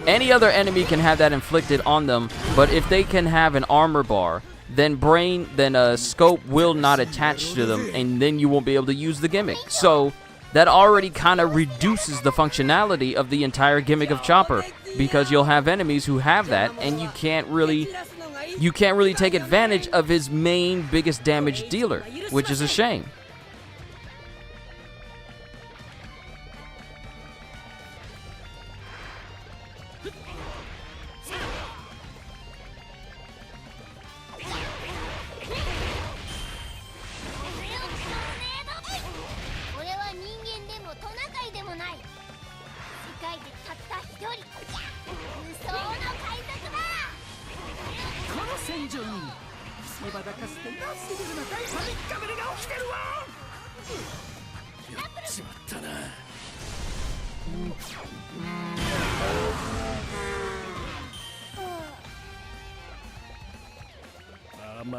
Any other enemy can have that inflicted on them, but if they can have an armor bar, then scope will not attach to them, and then you won't be able to use the gimmick. So that already kind of reduces the functionality of the entire gimmick of Chopper, because you'll have enemies who have that, and you can't really take advantage of his main biggest damage dealer, which is a shame.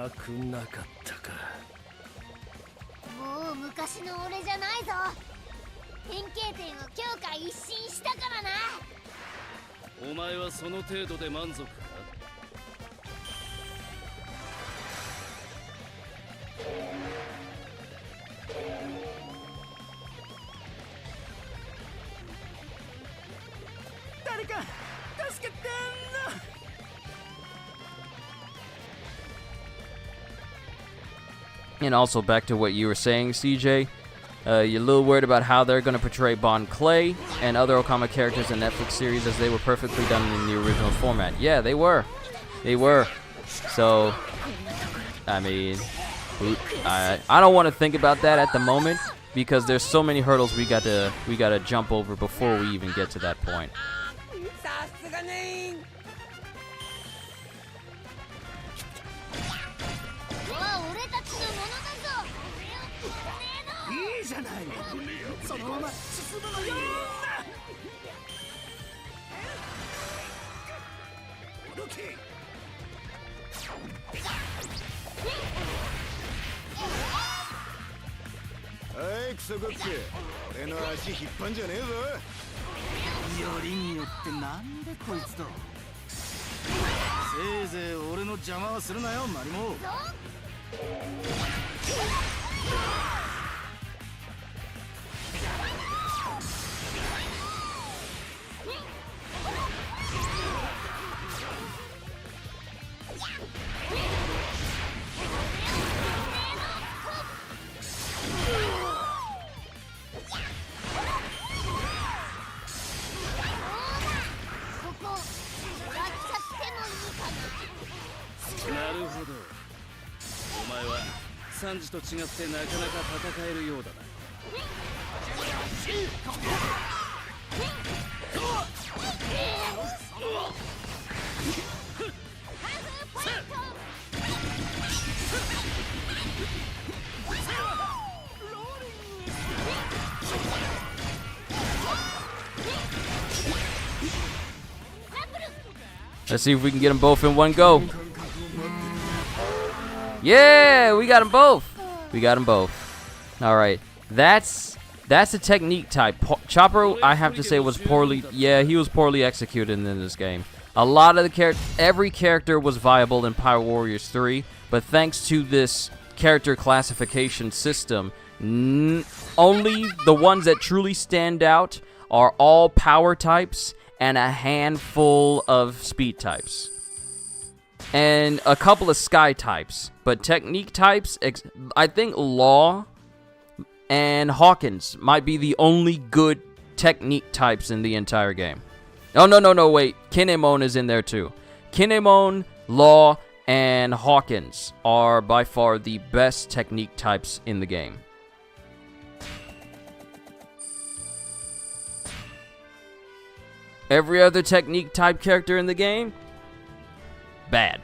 甘くなかったか。もう昔の俺じゃないぞ。変形点を強化一新したからな。お前はその程度で満足か。誰か助けてんの。And also back to what you were saying, CJ. You're a little worried about how they're going to portray Bon Clay and other Okama characters in the Netflix series, as they were perfectly done in the original format. Yeah, they were. They were. So, I mean, I don't want to think about that at the moment, because there's so many hurdles we gotta jump over before we even get to that point. 俺たちのものだぞ。いいじゃない。そのまま進むのよ。動け。はい、クソゴッツ。俺の足引っ張んじゃねえぞ。よりによってなんでこいつと。せいぜい俺の邪魔はするなよ、マリモ。なるほど。お前はサンジと違ってなかなか戦えるようだな。Let's see if we can get them both in one go. Yeah, we got them both. We got them both. All right, that's a technique type. Chopper, I have to say, was poorly. Yeah, he was poorly executed in this game. A lot of the every character was viable in Pirate Warriors 3, but thanks to this character classification system, only the ones that truly stand out are all power types and a handful of speed types. And a couple of sky types. But technique types, I think Law and Hawkins might be the only good technique types in the entire game. Oh, no, wait. Kinemon is in there too. Kinemon, Law, and Hawkins are by far the best technique types in the game. Every other technique type character in the game, bad.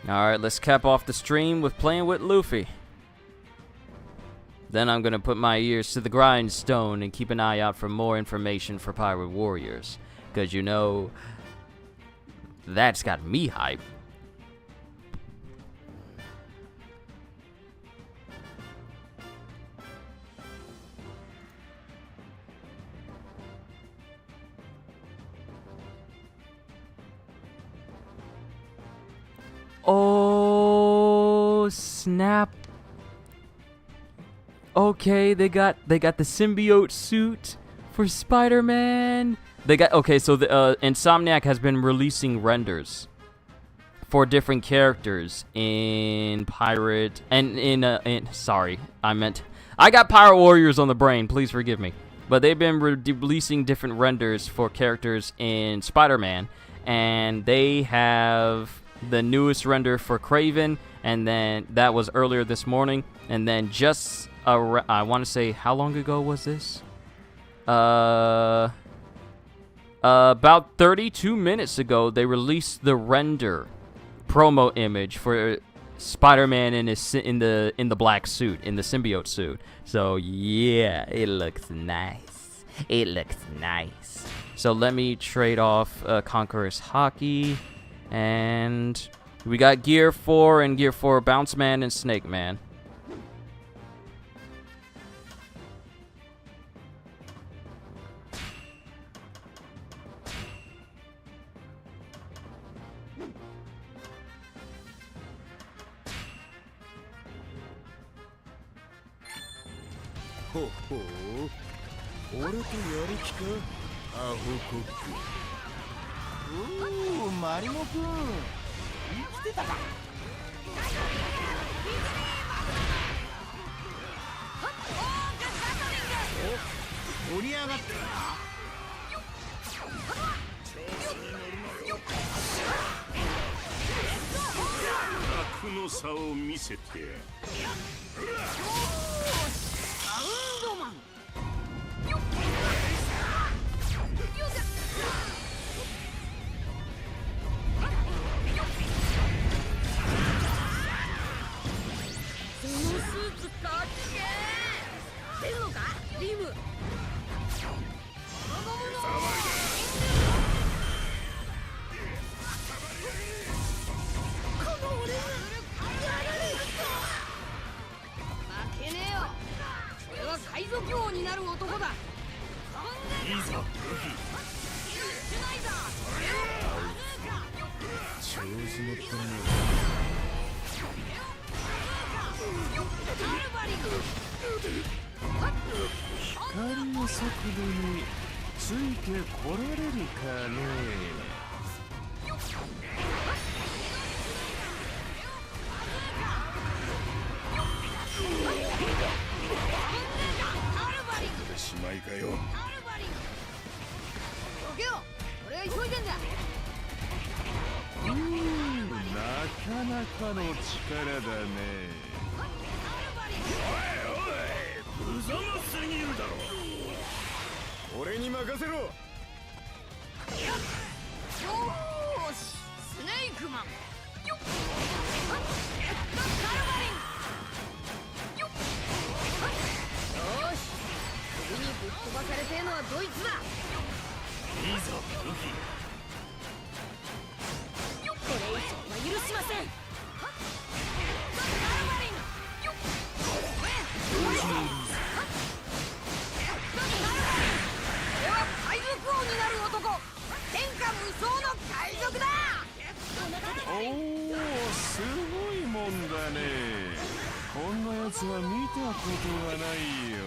Alright, let's cap off the stream with playing with Luffy. Then I'm gonna put my ears to the grindstone and keep an eye out for more information for Pirate Warriors. Because, you know, that's got me hyped. Oh, snap. Okay, they got the symbiote suit for Spider-Man. They got, okay, so the Insomniac has been releasing renders for different characters in Pirate and I got Pirate Warriors on the brain, please forgive me. But they've been releasing different renders for characters in Spider-Man, and they have the newest render for Kraven, and then that was earlier this morning, and then just I want to say, how long ago was this? About 32 minutes ago, they released the render promo image for Spider-Man in the black suit, in the symbiote suit. So yeah, it looks nice. It looks nice. So let me trade off Conqueror's Hockey, and we got Gear 4 and Gear 4 Bounce Man and Snake Man.ほほう俺とやる気かアホコック。おおマリモくん生きてたか。お盛り上がってるな。格の差を見せて。海賊王になる男だ。いいぞ、ルフィ。調子乗ったね。光の速度についてこられるかね。しまいかよ。どけよ、俺は急いでんだ。なかなかの力だね。おいおい、無様すぎるだろ。俺に任せろ。よーし、スネークマン。よっ。ぶっ飛ばされてえのはドイツだ。いいぞ、ルフィ。これ以上は許しません。俺は海賊王になる男、天下無双の海賊だ。おお、すごいもんだね。こんなやつは見たことがないよ。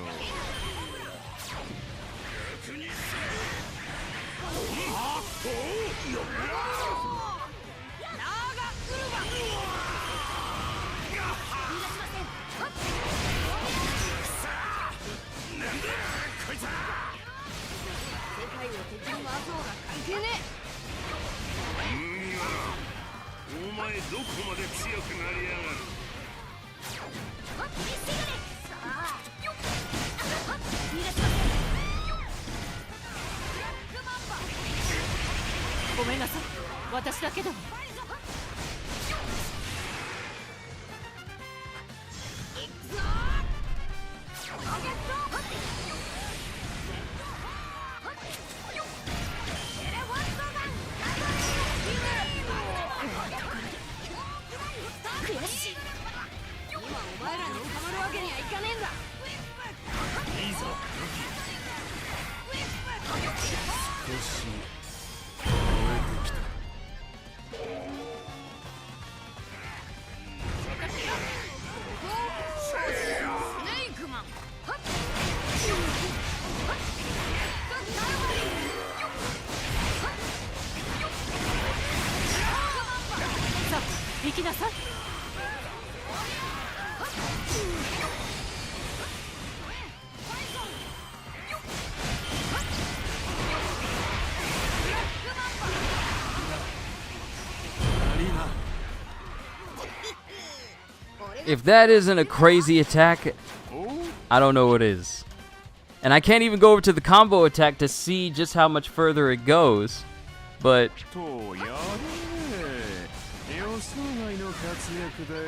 お前どこまで強くなりやがる。ごめんなさい、私だけだわ。悔しい。今お前らに捕まるわけにはいかねえんだ。いいぞ、ルフィ。少し燃えてきた。スネークマン。さあ、行きなさい。If that isn't a crazy attack, I don't know what is. And I can't even go over to the combo attack to see just how much further it goes. But とやれ予想外の活躍だよ。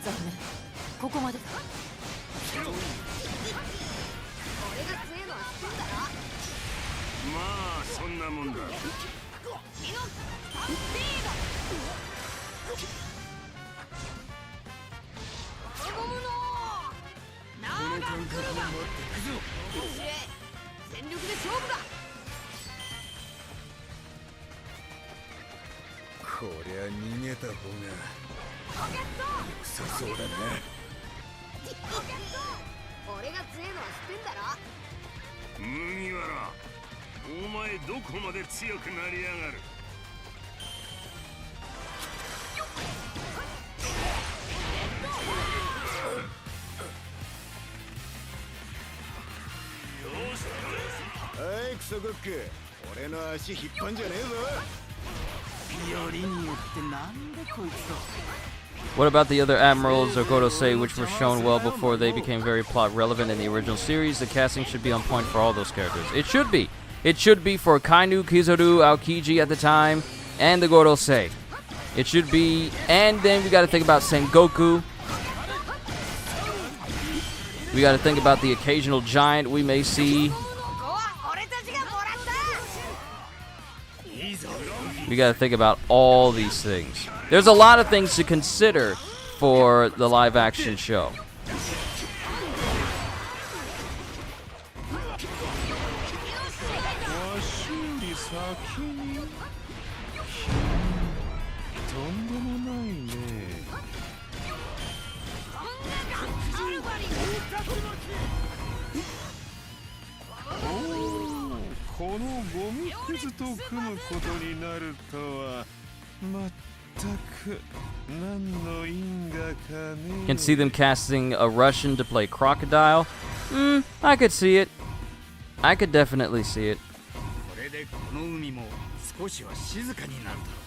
残念、ここまでだ。まあそんなもんだ。この感覚を持ってくぞ。全力で勝負だ。こりゃ逃げた方が良さそうだな。俺が強いのは知ってんだろ。麦わら、お前どこまで強くなりやがる。はい、クソゴック、俺の足引っ張んじゃねえぞ。よりによってなんでこいつと。 what about the other admirals or Gorosei, which were shown well before they became very plot relevant in the original series? The casting should be on point for all those characters. It should be. It should be for Kainu, Kizaru, Aokiji at the time, and the Gorosei. It should be. And then we got to think about Sengoku. We got to think about the occasional giant we may see. We got to think about all these things. There's a lot of things to consider for the live action show. Can see them casting a Russian to play Crocodile. I could see it. I could definitely see it. これでこの海も少しは静かになるだろう。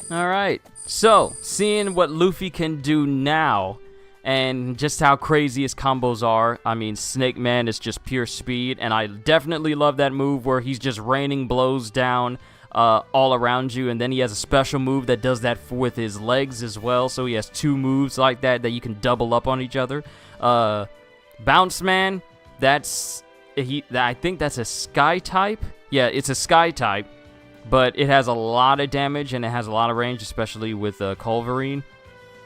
Alright, so, seeing what Luffy can do now, and just how crazy his combos are, I mean, Snake Man is just pure speed, and I definitely love that move where he's just raining blows down all around you, and then he has a special move that does that with his legs as well, so he has two moves like that that you can double up on each other. Bounce Man, I think that's a Sky type. Yeah, it's a Sky type. But it has a lot of damage and it has a lot of range, especially with Culverine.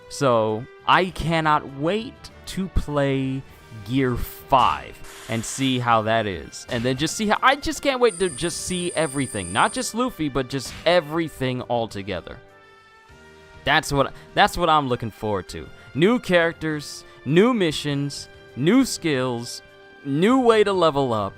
So I cannot wait to play Gear 5 and see how that is. And then just see how, I just can't wait to just see everything. Not just Luffy, but just everything all together. That's what I'm looking forward to. New characters, new missions, new skills, new way to level up.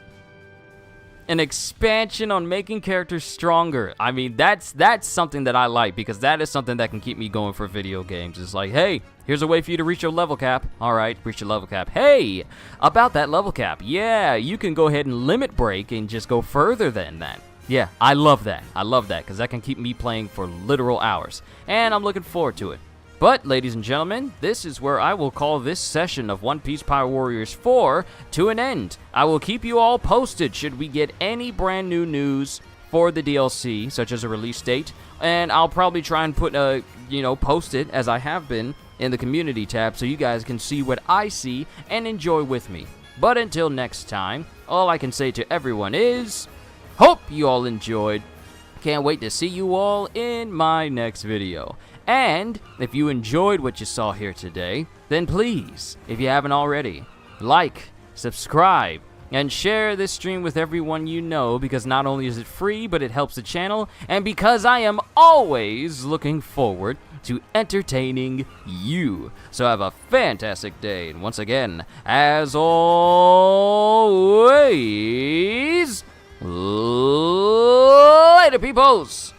An expansion on making characters stronger. I mean, that's something that I like, because that is something that can keep me going for video games. It's like, hey, here's a way for you to reach your level cap. All right, reach your level cap. Hey, about that level cap. Yeah, you can go ahead and limit break and just go further than that. Yeah, I love that. I love that, because that can keep me playing for literal hours. And I'm looking forward to it. But, ladies and gentlemen, this is where I will call this session of One Piece Pirate Warriors 4 to an end. I will keep you all posted should we get any brand new news for the DLC, such as a release date, and I'll probably try and put post it, as I have been, in the community tab so you guys can see what I see and enjoy with me. But until next time, all I can say to everyone is, hope you all enjoyed. Can't wait to see you all in my next video. And if you enjoyed what you saw here today, then please, if you haven't already, like, subscribe, and share this stream with everyone you know, because not only is it free, but it helps the channel, and because I am always looking forward to entertaining you. So have a fantastic day, and once again, as always, later, peoples!